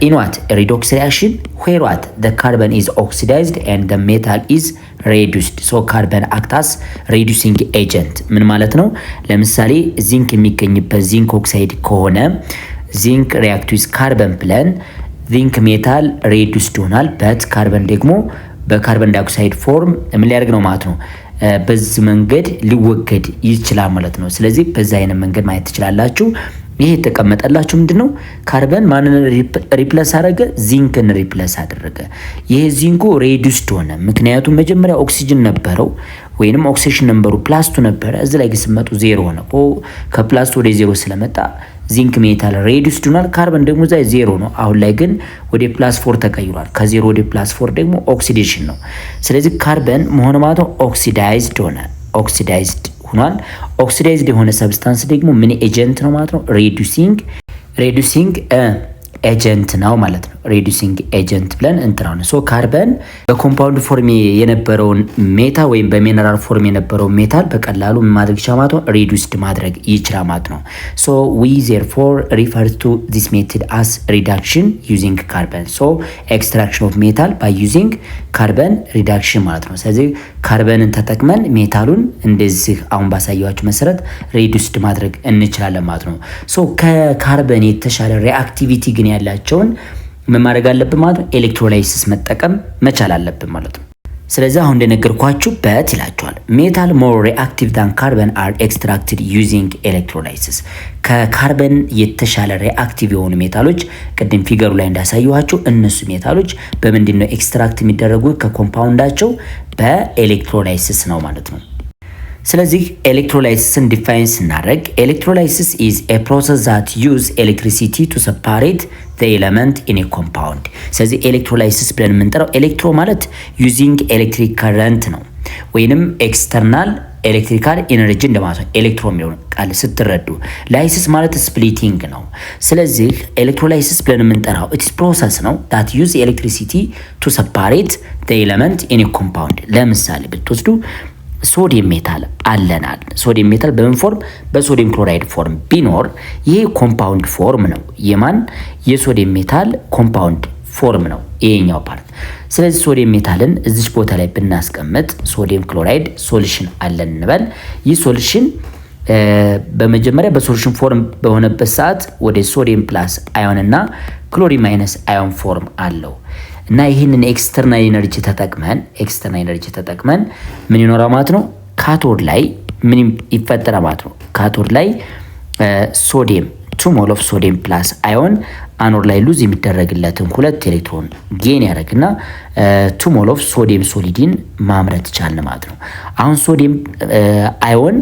in what redox reaction where what the carbon is oxidized and the metal is reduced. so carbon act as reducing agent ምን ማለት ነው? ለምሳሌ ዚንክ የሚገኝበት ዚንክ ኦክሳይድ ከሆነ ዚንክ react with carbon ብለን ዚንክ ሜታል ሬዲዩስድ ይሆናል። በት ካርበን ደግሞ በካርበን ዳይኦክሳይድ ፎርም ምን ሊያደርግ ነው ማለት ነው? በዚህ መንገድ ሊወገድ ይችላል ማለት ነው። ስለዚህ በዛ አይነት መንገድ ማየት ትችላላችሁ። ይሄ የተቀመጠላችሁ ምንድነው? ካርበን ማንን ሪፕለስ አደረገ? ዚንክን ሪፕለስ አደረገ። ይሄ ዚንኩ ሬዲዩስድ ሆነ። ምክንያቱም መጀመሪያ ኦክሲጅን ነበረው ወይንም ኦክሲጅን ነምበሩ +2 ነበረ። እዚህ ላይ ሲመጡ 0 ሆነ። ከ+2 ወደ 0 ስለመጣ ዚንክ ሜታል ሬዲዩስድ ሆኗል። ካርበን ደግሞ ዛይ 0 ነው። አሁን ላይ ግን ወደ +4 ተቀይሯል። ከ0 ወደ +4 ደግሞ ኦክሲዴሽን ነው። ስለዚህ ካርበን መሆን ማለት ነው ኦክሲዳይዝድ ሆነ። ኦክሲዳይዝድ ሆኗል። ኦክሲዳይዝድ የሆነ ሰብስታንስ ደግሞ ምን ኤጀንት ነው ማለት ነው? ሬዲዩሲንግ ኤጀንት ነው ማለት ነው። ሬዲዩሲንግ ኤጀንት ብለን እንትራው ነው። ሶ ካርበን በኮምፓውንድ ፎርም የነበረውን ሜታል ወይም በሚነራል ፎርም የነበረውን ሜታል በቀላሉ ማድረግ ይችላል ማለት ነው። ሬዲዩስድ ማድረግ ይችላል ማለት ነው። ሶ ዊ therefore refer to this method as reduction using carbon. so extraction of metal by using carbon reduction ማለት ነው። ስለዚህ ካርበንን ተጠቅመን ሜታሉን እንደዚህ አሁን ባሳያችሁ መሰረት ሬዲዩስድ ማድረግ እንችላለን ማለት ነው። ሶ ከካርበን የተሻለ ሪአክቲቪቲ ግን ያላቸውን ምን ማድረግ አለብን ማለት ነው? ኤሌክትሮላይሲስ መጠቀም መቻል አለብን ማለት ነው። ስለዚህ አሁን እንደነገርኳችሁ በት ይላችኋል ሜታል ሞር ሪአክቲቭ ዳን ካርበን አር ኤክስትራክትድ ዩዚንግ ኤሌክትሮላይሲስ። ከካርበን የተሻለ ሪአክቲቭ የሆኑ ሜታሎች ቅድም ፊገሩ ላይ እንዳሳየኋችሁ እነሱ ሜታሎች በምንድን ነው ኤክስትራክት የሚደረጉት? ከኮምፓውንዳቸው በኤሌክትሮላይሲስ ነው ማለት ነው። ስለዚህ ኤሌክትሮላይሲስን ዲፋይን ስናደርግ ኤሌክትሮላይሲስ ኢዝ ኤ ፕሮሰስ ዛት ዩዝ ኤሌክትሪሲቲ ቱ ሰፓሬት ዘ ኤለመንት ኢን ኤ ኮምፓውንድ። ስለዚህ ኤሌክትሮላይሲስ ብለን የምንጠራው ኤሌክትሮ ማለት ዩዚንግ ኤሌክትሪክ ከረንት ነው ወይንም ኤክስተርናል ኤሌክትሪካል ኢነርጂ እንደማለት ነው። ኤሌክትሮ የሚለውን ቃል ስትረዱ ላይሲስ ማለት ስፕሊቲንግ ነው። ስለዚህ ኤሌክትሮላይሲስ ብለን የምንጠራው ኢትስ ፕሮሰስ ነው ዳት ዩዝ ኤሌክትሪሲቲ ቱ ሰፓሬት ዘ ኤለመንት ኢን ኤ ኮምፓውንድ። ለምሳሌ ብትወስዱ ሶዲየም ሜታል አለናል። ሶዲየም ሜታል በምን ፎርም? በሶዲየም ክሎራይድ ፎርም ቢኖር ይሄ ኮምፓውንድ ፎርም ነው። የማን? የሶዲየም ሜታል ኮምፓውንድ ፎርም ነው ይሄኛው ፓርት። ስለዚህ ሶዲየም ሜታልን እዚች ቦታ ላይ ብናስቀምጥ ሶዲየም ክሎራይድ ሶሉሽን አለን እንበል። ይህ ሶሉሽን በመጀመሪያ በሶሉሽን ፎርም በሆነበት ሰዓት ወደ ሶዲየም ፕላስ አዮን እና ክሎሪን ማይነስ አዮን ፎርም አለው እና ይህንን ኤክስተርናል ኤነርጂ ተጠቅመን ምን ይኖራል ማለት ነው? ካቶድ ላይ ምን ይፈጠራል ማለት ነው? ካቶድ ላይ ሶዲየም 2 ሞል ኦፍ ሶዲየም ፕላስ አዮን አኖድ ላይ ሉዝ የሚደረግለትን 2 ኤሌክትሮን ጌን ያደርግና 2 ሞል ኦፍ ሶዲየም ሶሊድን ማምረት ይቻላል ማለት ነው። አሁን ሶዲየም አዮን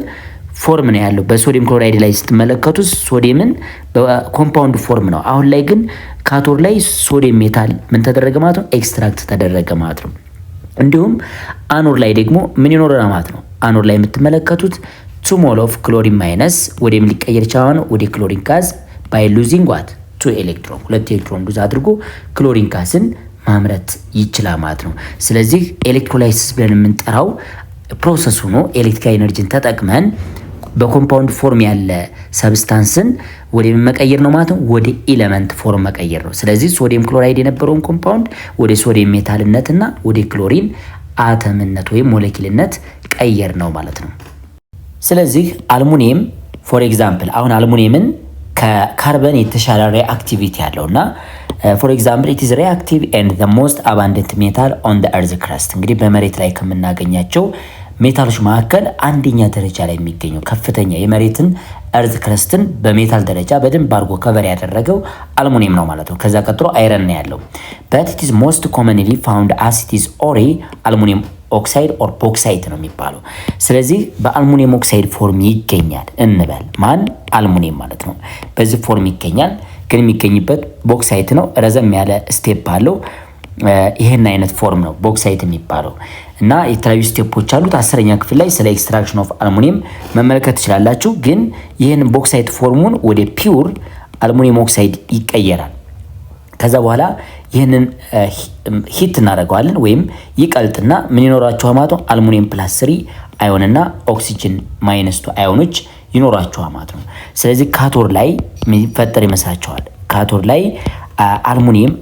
ፎርም ነው ያለው። በሶዲየም ክሎራይድ ላይ ስትመለከቱት ሶዲየምን በኮምፓውንድ ፎርም ነው። አሁን ላይ ግን ካቶድ ላይ ሶዲየም ሜታል ምን ተደረገ ማለት ነው? ኤክስትራክት ተደረገ ማለት ነው። እንዲሁም አኖድ ላይ ደግሞ ምን ይኖረናል ማለት ነው? አኖድ ላይ የምትመለከቱት 2 ሞል ኦፍ ክሎሪን ማይነስ ወደ ምን ሊቀየር ይችላል? ወደ ክሎሪን ጋዝ ባይ ሉዚንግ ዋት 2 ኤሌክትሮን 2 ኤሌክትሮን ሉዝ አድርጎ ክሎሪን ጋዝን ማምረት ይችላል ማለት ነው። ስለዚህ ኤሌክትሮላይሲስ ብለን የምንጠራው ፕሮሰስ ሆኖ ኤሌክትሪካል ኤነርጂን ተጠቅመን በኮምፓውንድ ፎርም ያለ ሰብስታንስን ወደ መቀየር ነው ማለት ነው። ወደ ኤሌመንት ፎርም መቀየር ነው። ስለዚህ ሶዲየም ክሎራይድ የነበረውን ኮምፓውንድ ወደ ሶዲየም ሜታልነትና ወደ ክሎሪን አተምነት ወይም ሞለኪልነት ቀየር ነው ማለት ነው። ስለዚህ አልሙኒየም ፎር ኤግዛምፕል አሁን አልሙኒየምን ከካርበን የተሻለ ሪአክቲቪቲ ያለውና ፎር ኤግዛምፕል ኢት ኢዝ ሪአክቲቭ ኤንድ ዘ ሞስት አባንደንት ሜታል ኦን ዘ እርዝ ክረስት እንግዲህ በመሬት ላይ ከምናገኛቸው ሜታሎች መካከል አንደኛ ደረጃ ላይ የሚገኘው ከፍተኛ የመሬትን እርዝ ክረስትን በሜታል ደረጃ በደንብ አድርጎ ከቨር ያደረገው አልሙኒየም ነው ማለት ነው። ከዛ ቀጥሎ አይረን ነው ያለው። but it is most commonly found as it is ኦሬ አልሙኒየም ኦክሳይድ ኦር ቦክሳይት ነው የሚባለው። ስለዚህ በአልሙኒየም ኦክሳይድ ፎርም ይገኛል እንበል። ማን? አልሙኒየም ማለት ነው። በዚህ ፎርም ይገኛል፣ ግን የሚገኝበት ቦክሳይት ነው። ረዘም ያለ ስቴፕ አለው። ይሄን አይነት ፎርም ነው ቦክሳይት የሚባለው እና የተለያዩ ስቴፖች አሉት። 10ኛ ክፍል ላይ ስለ ኤክስትራክሽን ኦፍ አልሙኒየም መመልከት ትችላላችሁ። ግን ይህን ቦክሳይት ፎርሙን ወደ ፒውር አልሙኒየም ኦክሳይድ ይቀየራል። ከዛ በኋላ ይህንን ሂት እናደርገዋለን ወይም ይቀልጥና ምን ይኖራቸዋል ማለት ነው? አልሙኒየም ፕላስ 3 አዮንና ኦክሲጅን ማይነስ 2 አዮኖች ይኖራቸዋል ማለት ነው። ስለዚህ ካቶድ ላይ ምን ይፈጠር ይመስላችኋል? ካቶድ ላይ አልሙኒየም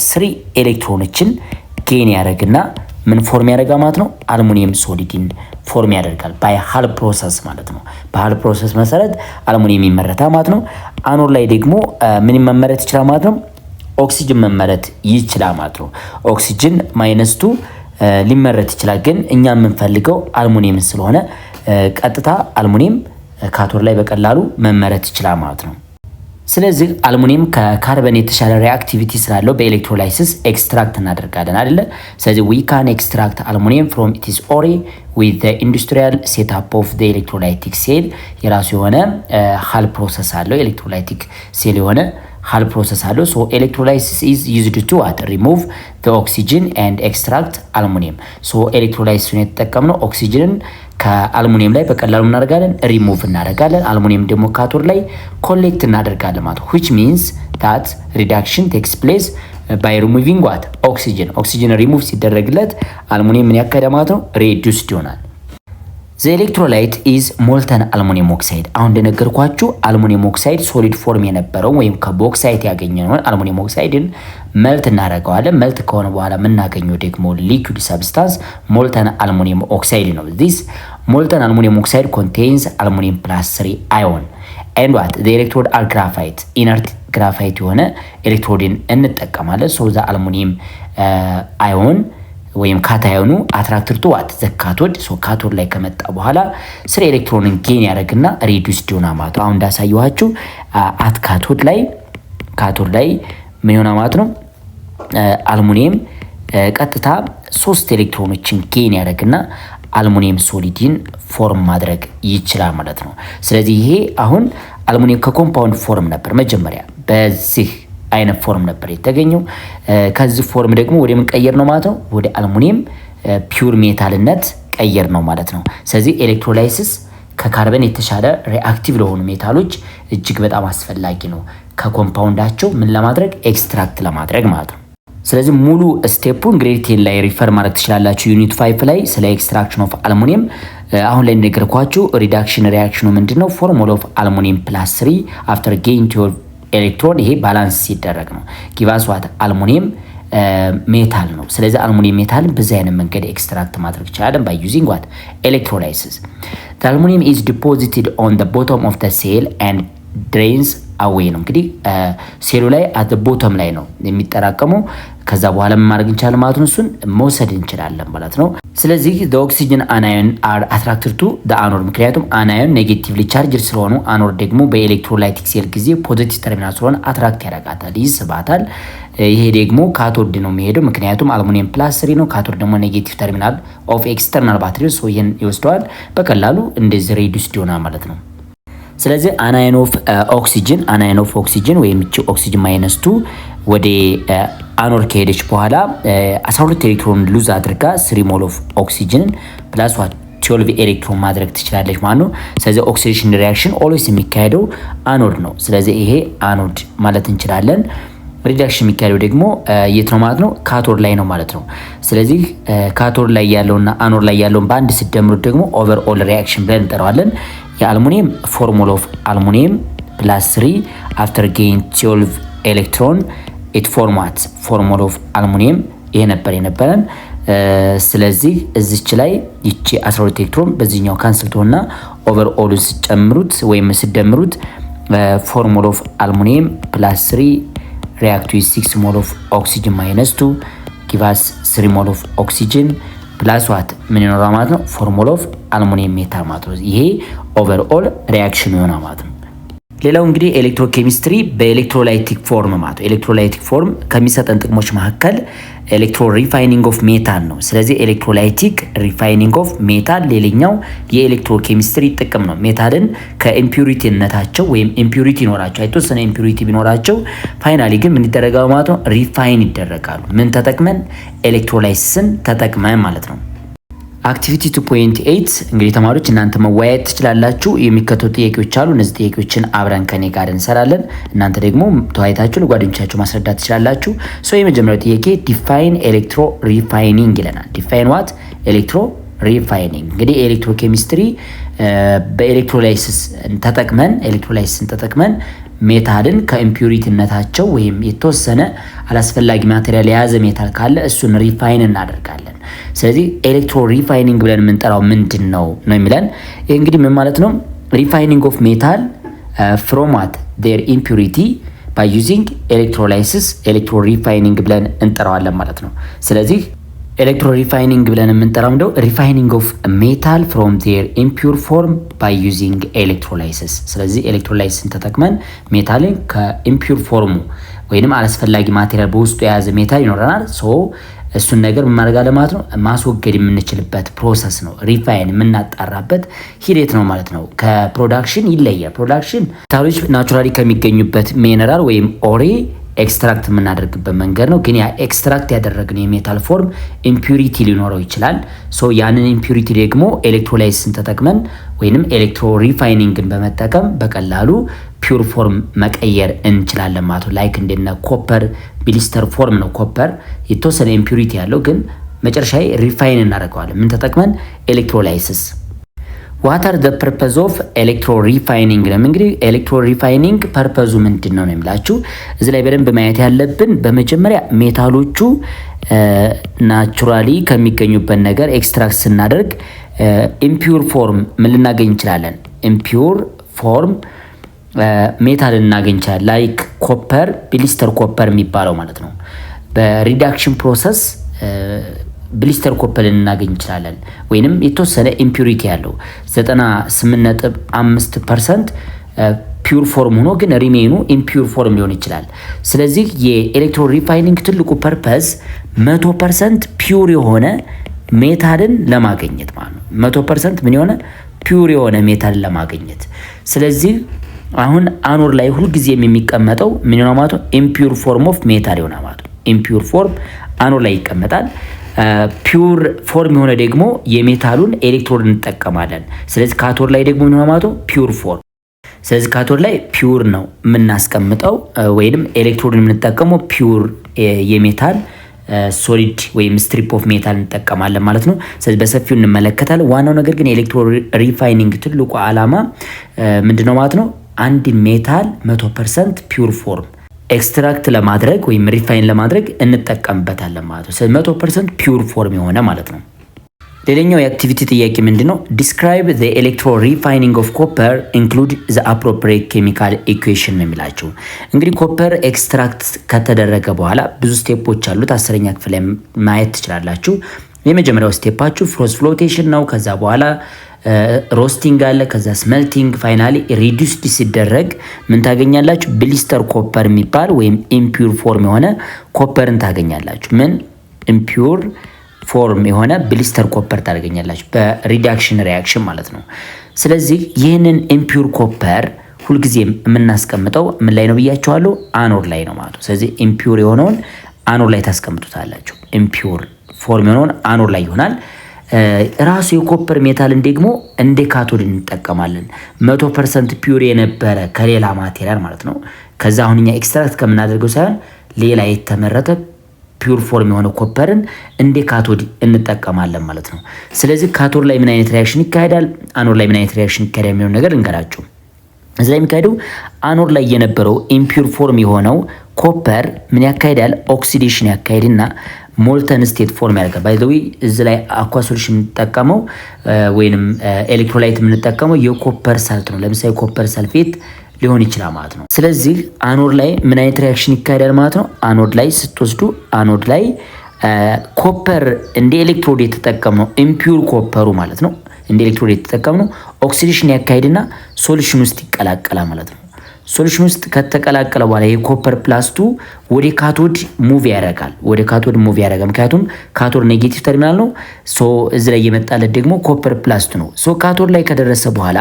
3 ኤሌክትሮኖችን ጌን ያደርግና ምን ፎርም ያደርጋል ማለት ነው? አልሙኒየም ሶሊድን ፎርም ያደርጋል ባይ ሃል ፕሮሰስ ማለት ነው። በሃል ፕሮሰስ መሰረት አልሙኒየም ይመረታል ማለት ነው። አኖድ ላይ ደግሞ ምን መመረት ይችላል ማለት ነው? ኦክሲጅን መመረት ይችላል ማለት ነው። ኦክሲጅን ማይነስ 2 ሊመረት ይችላል፣ ግን እኛ የምንፈልገው አልሙኒየም ስለሆነ ቀጥታ አልሙኒየም ካቶድ ላይ በቀላሉ መመረት ይችላል ማለት ነው። ስለዚህ አልሙኒየም ከካርበን የተሻለ ሪአክቲቪቲ ስላለው በኤሌክትሮላይሲስ ኤክስትራክት እናደርጋለን አይደለ? ስለዚህ we can extract aluminum from its ore with the industrial setup of the electrolytic cell የራሱ የሆነ ሃል ፕሮሰስ አለው። ኤሌክትሮላይቲክ ሴል የሆነ ሃል ፕሮሰስ አለው። so electrolysis is used to remove the oxygen and extract aluminum so electrolysis የተጠቀምነው ኦክሲጅንን ከአልሙኒየም ላይ በቀላሉ እናደርጋለን፣ ሪሙቭ እናደርጋለን። አልሙኒየም ደግሞ ካቶድ ላይ ኮሌክት እናደርጋለን ማለት ነው። which means that reduction takes place by removing what oxygen ሪሙቭ ሲደረግለት አልሙኒየም ምን ያካሄደ ማለት ነው? ሬዲዩስድ ይሆናል። the electrolyte is molten aluminum oxide አሁን እንደነገርኳችሁ አልሙኒየም ኦክሳይድ ሶሊድ ፎርም የነበረው ወይም ከቦክሳይት ያገኘነውን አልሙኒየም ኦክሳይድን መልት እናደርገዋለን። መልት ከሆነ በኋላ የምናገኘው ደግሞ ሊኩዊድ ሰብስታንስ ሞልተን አልሙኒየም ኦክሳይድ ነው። this molten aluminum oxide contains aluminum plus 3 ion and what the electrode are graphite inert graphite የሆነ ኤሌክትሮድን እንጠቀማለን። so the aluminum ion ወይም ካታዮኑ አትራክትድ ቱ ዋት ዘ ካቶድ ሶ ካቶድ ላይ ከመጣ በኋላ 3 ኤሌክትሮንን ጌን ያደርግና ሪዲዩስድ ይሆናል ማለት ነው። አሁን እንዳሳየኋችሁ አት ካቶድ ላይ ምን ይሆናል ማለት ነው? አልሙኒየም ቀጥታ 3 ኤሌክትሮኖችን ጌን ያደርግና አልሙኒየም ሶሊድን ፎርም ማድረግ ይችላል ማለት ነው። ስለዚህ ይሄ አሁን አልሙኒየም ከኮምፓውንድ ፎርም ነበር መጀመሪያ በዚህ አይነት ፎርም ነበር የተገኘው። ከዚህ ፎርም ደግሞ ወደ ምን ቀየር ነው ማለት ነው? ወደ አልሙኒየም ፒውር ሜታልነት ቀየር ነው ማለት ነው። ስለዚህ ኤሌክትሮላይሲስ ከካርበን የተሻለ ሪአክቲቭ ለሆኑ ሜታሎች እጅግ በጣም አስፈላጊ ነው። ከኮምፓውንዳቸው ምን ለማድረግ ኤክስትራክት ለማድረግ ማለት ነው። ስለዚህ ሙሉ ስቴፑን ግሬድ 10 ላይ ሪፈር ማድረግ ትችላላችሁ። ዩኒት 5 ላይ ስለ ኤክስትራክሽን ኦፍ አልሙኒየም አሁን ላይ እንደነገርኳችሁ ሪዳክሽን ሪአክሽኑ ምንድነው? ፎርሙላ ኦፍ አልሙኒየም ፕላስ 3 አፍተር ጌን 12 ኤሌክትሮን ይሄ ባላንስ ሲደረግ ነው። ጊቫስ ዋት አልሙኒየም ሜታል ነው። ስለዚህ አልሙኒየም ሜታልን በዚህ አይነት መንገድ ኤክስትራክት ማድረግ ይችላል by using what electrolysis. The aluminum is deposited on the bottom of the cell and drains አዌይ ነው። እንግዲህ ሴሉ ላይ አት ቦተም ላይ ነው የሚጠራቀመው። ከዛ በኋላ ምን ማድረግ እንችላለን ማለት ነው፣ እሱን መውሰድ እንችላለን ማለት ነው። ስለዚህ the oxygen anion are attracted to the anode ምክንያቱም አናዮን ኔጌቲቭሊ ቻርጅድ ስለሆኑ አኖድ ደግሞ በኤሌክትሮላይቲክ ሴል ጊዜ ፖዚቲቭ ተርሚናል ስለሆነ አትራክት ያደርጋታል፣ ይስባታል። ይሄ ደግሞ ካቶድ ነው የሚሄደው ምክንያቱም አልሙኒየም ፕላስ 3 ነው። ካቶድ ደግሞ ኔጌቲቭ ተርሚናል ኦፍ ኤክስተርናል ባትሪ ሶ ይሄን ይወስደዋል። በቀላሉ እንደዚህ ሬዲዩስድ ይሆናል ማለት ነው። ስለዚህ አናዮን ኦፍ ኦክሲጅን ወይም እቺ ኦክሲጅን -2 ወደ አኖድ ከሄደች በኋላ 12 ኤሌክትሮን ሉዝ አድርጋ 3 ሞል ኦፍ ኦክሲጅንን ፕላስ 12 ኤሌክትሮን ማድረግ ትችላለች ማለት ነው። ስለዚህ ኦክሲዴሽን ሪአክሽን ኦልዌይስ የሚካሄደው አኖድ ነው። ስለዚህ ይሄ አኖድ ማለት እንችላለን። ሪዳክሽን የሚካሄደው ደግሞ የት ነው ማለት ነው? ካቶድ ላይ ነው ማለት ነው። ስለዚህ ካቶድ ላይ ያለውና አኖድ ላይ ያለውን በአንድ ሲደምሩት ደግሞ ኦቨርኦል ሪአክሽን ብለን እንጠራዋለን። የአልሙኒየም ፎርሙላ ኦፍ አልሙኒየም ፕላስ 3 አፍተር ጌይን 12 ኤሌክትሮን ኢት ፎርማት ፎርሙላ ኦፍ አልሙኒየም ይሄ ነበር የነበረን። ስለዚህ እዚች ላይ ይቺ 12 ኤሌክትሮን በዚህኛው ካንስል ትሆንና ኦቨርኦሉን ሲጨምሩት ወይም ሲደምሩት ፎርሙላ ኦፍ አልሙኒየም ፕላስ 3 react with 6 mole of oxygen minus 2 give us 3 mole of oxygen plus what ምን ይኖራል ማለት ነው? ፎርሙላ ኦፍ አልሙኒየም ሜታል ማለት ነው። ይሄ ኦቨርኦል ሪአክሽን ይሆናል ማለት ነው። ሌላው እንግዲህ ኤሌክትሮኬሚስትሪ በኤሌክትሮላይቲክ ፎርም ማለት ነው። ኤሌክትሮላይቲክ ፎርም ከሚሰጠን ጥቅሞች መካከል ኤሌክትሮ ሪፋይኒንግ ኦፍ ሜታል ነው። ስለዚህ ኤሌክትሮላይቲክ ሪፋይኒንግ ኦፍ ሜታል ሌላኛው የኤሌክትሮኬሚስትሪ ጥቅም ነው። ሜታልን ከኢምፒዩሪቲነታቸው ወይም ኢምፒዩሪቲ ይኖራቸው የተወሰነ ኢምፒዩሪቲ ቢኖራቸው ፋይናሊ ግን ምን ይደረጋል ማለት ነው? ሪፋይን ይደረጋሉ። ምን ተጠቅመን? ኤሌክትሮላይሲስን ተጠቅመን ማለት ነው። አክቲቪቲ 2.8 እንግዲህ ተማሪዎች እናንተ መወያየት ትችላላችሁ። የሚከተሉ ጥያቄዎች አሉ። እነዚህ ጥያቄዎችን አብረን ከኔ ጋር እንሰራለን። እናንተ ደግሞ ተወያይታችሁ ለጓደኞቻችሁ ማስረዳት ትችላላችሁ። የመጀመሪያው ጥያቄ ዲፋይን ኤሌክትሮ ሪፋይኒንግ ይለናል። ዲፋይን ዋት ኤሌክትሮ ሪፋይኒንግ። እንግዲህ ኤሌክትሮኬሚስትሪ በኤሌክትሮላይሲስን ተጠቅመን ሜታልን ከኢምፒዩሪቲነታቸው ወይም የተወሰነ አላስፈላጊ ማቴሪያል የያዘ ሜታል ካለ እሱን ሪፋይን እናደርጋለን። ስለዚህ ኤሌክትሮ ሪፋይኒንግ ብለን የምንጠራው ምንድን ነው የሚለን። ይህ እንግዲህ ምን ማለት ነው? ሪፋይኒንግ ኦፍ ሜታል ፍሮም ዋት ዴር ኢምፒዩሪቲ ባይ ዩዚንግ ኤሌክትሮላይሲስ ኤሌክትሮ ሪፋይኒንግ ብለን እንጠራዋለን ማለት ነው። ስለዚህ ኤሌክትሮ ሪፋይኒንግ ብለን የምንጠራው እንደው ሪፋይኒንግ ኦፍ ሜታል ፍሮም ዴር ኢምፒውር ፎርም ባይ ዩዚንግ ኤሌክትሮላይሲስ። ስለዚህ ኤሌክትሮላይሲስን ተጠቅመን ሜታልን ከኢምፒውር ፎርሙ ወይንም አላስፈላጊ ማቴሪያል በውስጡ የያዘ ሜታል ይኖረናል። እሱን ነገር ማድረግ ማለት ነው ማስወገድ የምንችልበት ፕሮሰስ ነው። ሪፋይን የምናጣራበት ሂደት ነው ማለት ነው። ከፕሮዳክሽን ይለያል። ፕሮዳክሽን ሜታሎች ናቹራሊ ከሚገኙበት ሚነራል ወይም ኦሬ ኤክስትራክት የምናደርግበት መንገድ ነው። ግን ያ ኤክስትራክት ያደረግነው የሜታል ፎርም ኢምፒዩሪቲ ሊኖረው ይችላል። ያንን ኢምፒዩሪቲ ደግሞ ኤሌክትሮላይሲስን ተጠቅመን ወይንም ኤሌክትሮ ሪፋይኒንግን በመጠቀም በቀላሉ ፒውር ፎርም መቀየር እንችላለን ማለት ነው። ላይክ እንደነ ኮፐር ብሊስተር ፎርም ነው። ኮፐር የተወሰነ ኢምፒዩሪቲ ያለው ግን መጨረሻ ሪፋይን እናደርገዋለን። ምን ተጠቅመን? ኤሌክትሮላይሲስ። what are the purpose of electro refining? እንግዲህ ኤሌክትሮ ሪፋይኒንግ ፐርፐዙ ምንድነው ነው የሚላችሁ። እዚህ ላይ በደንብ ማየት ያለብን በመጀመሪያ ሜታሎቹ ናቹራሊ ከሚገኙበት ነገር ኤክስትራክት ስናደርግ ኢምፒውር ፎርም ምን ልናገኝ እንችላለን? ኢምፒውር ፎርም ሜታል ልናገኝ እንችላለን። ላይክ ኮፐር ብሊስተር ኮፐር የሚባለው ማለት ነው። በሪዳክሽን ፕሮሰስ ብሊስተር ኮፐር ልናገኝ እንችላለን። ወይንም የተወሰነ ኢምፒዩሪቲ ያለው 98.5% ፒውር ፎርም ሆኖ ግን ሪሜኑ ኢምፒውር ፎርም ሊሆን ይችላል። ስለዚህ የኤሌክትሮ ሪፋይኒንግ ትልቁ ፐርፐዝ 100% ፒውር የሆነ ሜታልን ለማግኘት ማለት ነው። 100% ምን የሆነ ፒውር የሆነ ሜታልን ለማግኘት። ስለዚህ አሁን አኖር ላይ ሁልጊዜም የሚቀመጠው ምን ነው ማለት ነው? ኢምፒውር ፎርም ኦፍ ሜታል ይሆናል ማለት ነው። ኢምፒውር ፎርም አኖር ላይ ይቀመጣል። ፒውር ፎርም የሆነ ደግሞ የሜታሉን ኤሌክትሮድ እንጠቀማለን። ስለዚህ ካቶድ ላይ ደግሞ ምን ማለት ነው? ፒውር ፎርም። ስለዚህ ካቶድ ላይ ፒውር ነው የምናስቀምጠው ወይንም ኤሌክትሮድን የምንጠቀመው ፒውር የሜታል ሶሊድ ወይም ስትሪፕ ኦፍ ሜታል እንጠቀማለን ማለት ነው። ስለዚህ በሰፊው እንመለከታለን። ዋናው ነገር ግን ኤሌክትሮ ሪፋይኒንግ ትልቁ ዓላማ ምንድነው ማለት ነው? አንድ ሜታል 100% ፒውር ፎርም ኤክስትራክት ለማድረግ ወይም ሪፋይን ለማድረግ እንጠቀምበታለን ማለት ነው። ስለዚህ 100% ፒውር ፎርም የሆነ ማለት ነው። ሌላኛው የአክቲቪቲ ጥያቄ ምንድነው? ዲስክራይብ ዘ ኤሌክትሮ ሪፋይኒንግ ኦፍ ኮፐር ኢንክሉድ ዘ አፕሮፕሪየት ኬሚካል ኢኩዌሽን ነው የሚላቸው። እንግዲህ ኮፐር ኤክስትራክት ከተደረገ በኋላ ብዙ ስቴፖች አሉት። 10ኛ ክፍል ላይ ማየት ትችላላችሁ። የመጀመሪያው ስቴፓችሁ ፍሮዝ ፍሎቴሽን ነው። ከዛ በኋላ ሮስቲንግ አለ። ከዛ ስመልቲንግ፣ ፋይናሊ ሪዲዩስድ ሲደረግ ምን ታገኛላችሁ? ብሊስተር ኮፐር የሚባል ወይም ኢምፒውር ፎርም የሆነ ኮፐርን ታገኛላችሁ። ምን ኢምፒውር ፎርም የሆነ ብሊስተር ኮፐር ታገኛላችሁ በሪዳክሽን ሪያክሽን ማለት ነው። ስለዚህ ይህንን ኢምፒውር ኮፐር ሁልጊዜም የምናስቀምጠው ምን ላይ ነው ብያቸዋለሁ? አኖድ ላይ ነው ማለት ነው። ስለዚህ ኢምፒውር የሆነውን አኖድ ላይ ታስቀምጡታላችሁ። ኢምፒውር ፎርም የሆነውን አኖድ ላይ ይሆናል። ራሱ የኮፐር ሜታልን ደግሞ እንደ ካቶድ እንጠቀማለን። 100% ፒውር የነበረ ከሌላ ማቴሪያል ማለት ነው። ከዛ አሁን እኛ ኤክስትራክት ከምናደርገው ሳይሆን ሌላ የተመረተ ፒውር ፎርም የሆነ ኮፐርን እንደ ካቶድ እንጠቀማለን ማለት ነው። ስለዚህ ካቶድ ላይ ምን አይነት ሪያክሽን ይካሄዳል፣ አኖድ ላይ ምን አይነት ሪያክሽን ይካሄዳል የሚለው ነገር እንገራችሁ። እዚህ ላይ የሚካሄደው አኖድ ላይ የነበረው ኢምፒውር ፎርም የሆነው ኮፐር ምን ያካሄዳል? ኦክሲዴሽን ያካሄድና ሞልተን ስቴት ፎርም ያደርጋል። ባይ ዘ ዌይ እዚህ ላይ አኳ ሶሉሽን የምንጠቀመው ወይንም ኤሌክትሮላይት የምንጠቀመው የኮፐር ሳልት ነው። ለምሳሌ ኮፐር ሰልፌት ሊሆን ይችላል ማለት ነው። ስለዚህ አኖድ ላይ ምን አይነት ሪያክሽን ይካሄዳል ማለት ነው? አኖድ ላይ ስትወስዱ አኖድ ላይ ኮፐር እንደ ኤሌክትሮድ የተጠቀምነው ኢምፒውር ኮፐሩ ማለት ነው እንደ ኤሌክትሮድ የተጠቀምነው ኦክሲዴሽን ያካሄድና ሶሉሽን ውስጥ ይቀላቀላል ማለት ነው። ሶሉሽን ውስጥ ከተቀላቀለ በኋላ የኮፐር ፕላስቱ ወደ ካቶድ ሙቭ ያደርጋል። ምክንያቱም ካቶድ ኔጌቲቭ ተርሚናል ነው። ሶ እዚህ ላይ የመጣለት ደግሞ ኮፐር ፕላስቱ ነው። ሶ ካቶድ ላይ ከደረሰ በኋላ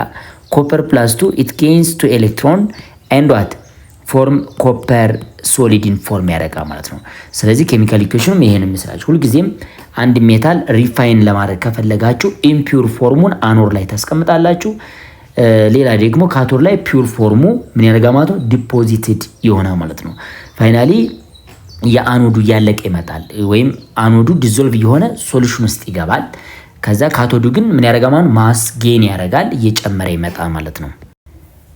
ኮፐር ፕላስቱ ኢት ጌንስ ቱ ኤሌክትሮን ኤንድ ዋት ፎርም ኮፐር ሶሊድን ፎርም ያደርጋል ማለት ነው። ስለዚህ ኬሚካል ኢኩዌሽኑም ይሄን ይመስላችሁ። ሁልጊዜም አንድ ሜታል ሪፋይን ለማድረግ ከፈለጋችሁ ኢምፒውር ፎርሙን አኖድ ላይ ታስቀምጣላችሁ። ሌላ ደግሞ ካቶድ ላይ ፒውር ፎርሙ ምን ያደርጋል ማለት ነው? ዲፖዚትድ ይሆናል ማለት ነው። ፋይናሊ የአኖዱ እያለቀ ይመጣል ወይም አኖዱ ዲዞልቭ የሆነ ሶሉሽን ውስጥ ይገባል። ከዛ ካቶዱ ግን ምን ያደርጋል ማለት ማስ ጌን ያደርጋል፣ እየጨመረ ይመጣል ማለት ነው።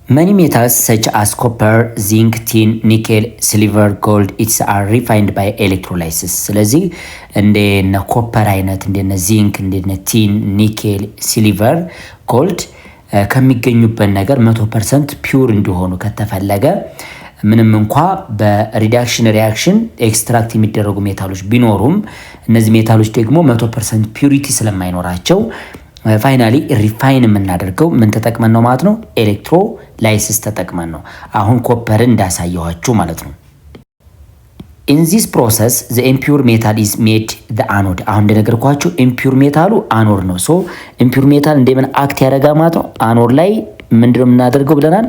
Many metals such as copper, zinc, tin, nickel, silver, gold are refined by electrolysis። ስለዚህ እንደነ ኮፐር አይነት እንደነ ዚንክ እንደነ ቲን፣ ኒኬል፣ ሲልቨር፣ ጎልድ ከሚገኙበት ነገር 100% ፒውር እንዲሆኑ ከተፈለገ ምንም እንኳ በሪዳክሽን ሪያክሽን ኤክስትራክት የሚደረጉ ሜታሎች ቢኖሩም እነዚህ ሜታሎች ደግሞ 100% ፒዩሪቲ ስለማይኖራቸው ፋይናሊ ሪፋይን የምናደርገው ምን ተጠቅመን ነው ማለት ነው? ኤሌክትሮላይሲስ ተጠቅመን ነው። አሁን ኮፐርን እንዳሳየኋችሁ ማለት ነው። In this process the impure metal is made the anode። አሁን እንደነገርኳችሁ ኢምፒውር ሜታሉ አኖድ ነው። ሶ ኢምፒውር ሜታል እንደምን አክት ያደርጋል ማለት ነው? አኖድ ላይ ምንድነው የምናደርገው ብለናል?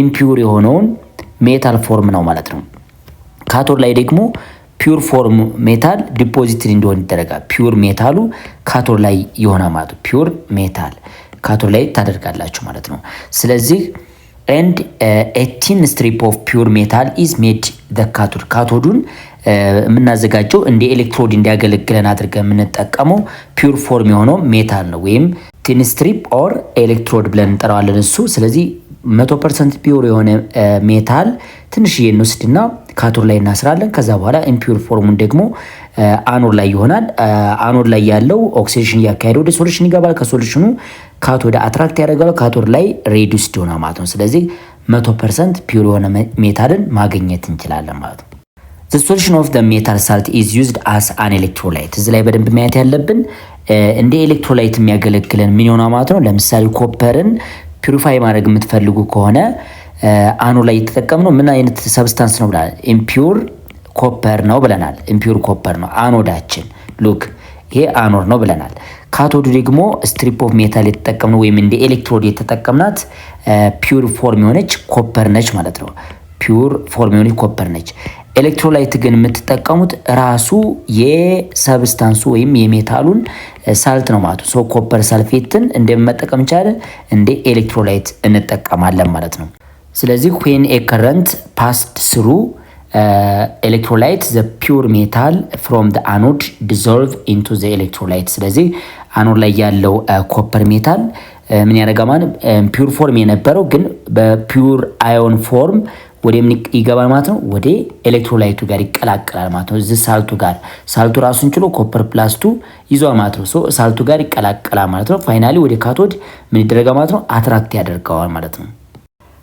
ኢምፒውር የሆነውን ሜታል ፎርም ነው ማለት ነው። ካቶድ ላይ ደግሞ ፒውር ፎርም ሜታል ዲፖዚትድ እንዲሆን ይደረጋል። ፒውር ሜታሉ ካቶድ ላይ ይሆናል ማለት ነው። ፒውር ሜታል ካቶድ ላይ ታደርጋላችሁ ማለት ነው። ስለዚህ and a thin strip of pure metal is made the cathode። ካቶዱን የምናዘጋጀው እንደ ኤሌክትሮድ እንዲያገለግለን አድርገን የምንጠቀመው ፒውር ፎርም የሆነው ሜታል ነው ወይም ቲን ስትሪፕ ኦር ኤሌክትሮድ ብለን እንጠራዋለን እሱ። ስለዚህ 100% ፒውር የሆነ ሜታል ትንሽዬ እንወስድና ካቶድ ላይ እናስራለን። ከዛ በኋላ ኢምፒውር ፎርሙን ደግሞ አኖድ ላይ ይሆናል። አኖድ ላይ ያለው ኦክሲዴሽን እያካሄደ ወደ ሶሉሽን ይገባል። ከሶሉሽኑ ካቶድ አትራክት ያደርጋል። ካቶድ ላይ ሬዱስድ ይሆናል ማለት ነው። ስለዚህ 100% ፒውር የሆነ ሜታልን ማግኘት እንችላለን ማለት ነው። The solution of the metal salt is used as an electrolyte። እዚህ ላይ በደንብ ማየት ያለብን እንደ ኤሌክትሮላይት የሚያገለግለን ምን ይሆናል ማለት ነው። ለምሳሌ ኮፐርን ፒውሪፋይ ማድረግ የምትፈልጉ ከሆነ አኖድ ላይ የተጠቀምነው ምን አይነት ሰብስታንስ ነው ብለናል? ኢምፒውር ኮፐር ነው ብለናል። ኢምፒውር ኮፐር ነው አኖዳችን። ሉክ ይሄ አኖድ ነው ብለናል። ካቶዱ ደግሞ ስትሪፕ ኦፍ ሜታል የተጠቀምነው ወይም እንደ ኤሌክትሮድ የተጠቀምናት ፒውር ፎርም የሆነች ኮፐር ነች ማለት ነው። ፒውር ፎርም የሆነች ኮፐር ነች። ኤሌክትሮላይት ግን የምትጠቀሙት ራሱ የሰብስታንሱ ወይም የሜታሉን ሳልት ነው ማለት ነው። ሶ ኮፐር ሰልፌትን እንደመጠቀም ይቻላል እንደ ኤሌክትሮላይት እንጠቀማለን ማለት ነው። ስለዚህ when a current passed through electrolyte the pure metal from the anode dissolve into the electrolyte። ስለዚህ አኖድ ላይ ያለው ኮፐር ሜታል ምን ያደርጋል ማለት ፒውር ፎርም የነበረው ግን በፒውር አዮን ፎርም ወደ ምን ይገባል ማለት ነው? ወደ ኤሌክትሮላይቱ ጋር ይቀላቀላል ማለት ነው። እዚህ ሳልቱ ጋር ሳልቱ ራሱን ችሎ ኮፐር ፕላስ 2 ይዟል ማለት ነው። ሶ ሳልቱ ጋር ይቀላቀላል ማለት ነው። ፋይናሊ ወደ ካቶድ ምን ይደረጋል ማለት ነው? አትራክት ያደርገዋል ማለት ነው።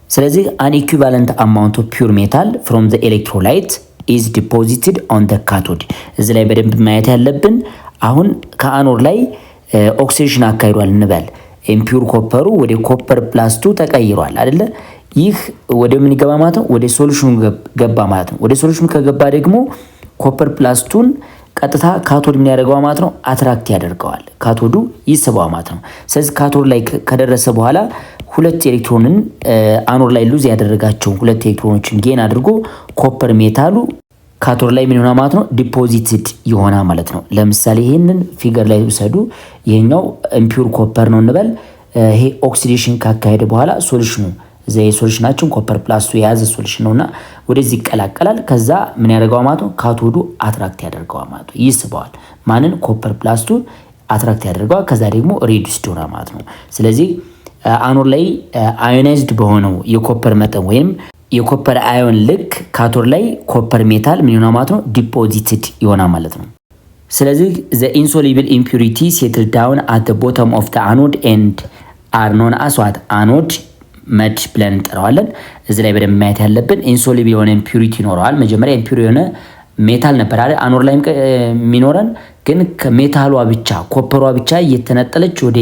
ስለዚህ አን ኢኩቫለንት አማውንት ኦፍ ፒውር ሜታል ፍሮም ዘ ኤሌክትሮላይት ኢዝ ዲፖዚትድ ኦን ዘ ካቶድ። እዚህ ላይ በደንብ ማየት ያለብን አሁን ከአኖድ ላይ ኦክሲዴሽን አካሂዷል እንበል። ኢምፒውር ኮፐሩ ወደ ኮፐር ፕላስ 2 ተቀይሯል አይደለ? ይህ ወደ ምን ይገባ ማለት ነው? ወደ ሶሉሽኑ ገባ ማለት ነው። ወደ ሶሉሽኑ ከገባ ደግሞ ኮፐር ፕላስ 2ን ቀጥታ ካቶድ ምን ያደርገዋል ማለት ነው? አትራክት ያደርገዋል። ካቶዱ ይስበዋል ማለት ነው። ስለዚህ ካቶድ ላይ ከደረሰ በኋላ ሁለት ኤሌክትሮንን አኖድ ላይ ሉዝ ያደረጋቸውን ሁለት ኤሌክትሮኖችን ጌን አድርጎ ኮፐር ሜታሉ ካቶድ ላይ ምን ይሆናል ማለት ነው? ዲፖዚትድ ይሆናል ማለት ነው። ለምሳሌ ይሄንን ፊገር ላይ ውሰዱ። ይሄኛው ኢምፒውር ኮፐር ነው እንበል። ይሄ ኦክሲዴሽን ካካሄደ በኋላ ሶሉሽኑ ዘይ ሶሉሽናችን ኮፐር ፕላስ 2 የያዘ ሶሉሽን ነውና ወደዚህ ይቀላቀላል። ከዛ ምን ያደርገዋል ማለት ነው? ካቶዱ አትራክት ያደርገዋል ማለት ነው። ይስበዋል። ማንን? ኮፐር ፕላስ 2 አትራክት ያደርገዋል። ከዛ ደግሞ ሬዲዩስድ ይሆናል ማለት ነው። ስለዚህ አኖድ ላይ አዮናይዝድ በሆነው የኮፐር መጠን ወይም የኮፐር አዮን ልክ ካቶድ ላይ ኮፐር ሜታል ምን ይሆናል ማለት ነው? ዲፖዚትድ ይሆናል ማለት ነው። ስለዚህ the insoluble impurity settle down at the bottom of the anode and are known as what? anode መድ ብለን እንጠራዋለን። እዚህ ላይ በደንብ ማየት ያለብን ኢንሶሉብል የሆነ ኢምፒዩሪቲ ይኖረዋል። መጀመሪያ ኢምፒዩር የሆነ ሜታል ነበር አይደል አኖድ ላይ የሚኖረን፣ ግን ከሜታሏ ብቻ ኮፐሯ ብቻ እየተነጠለች ወደ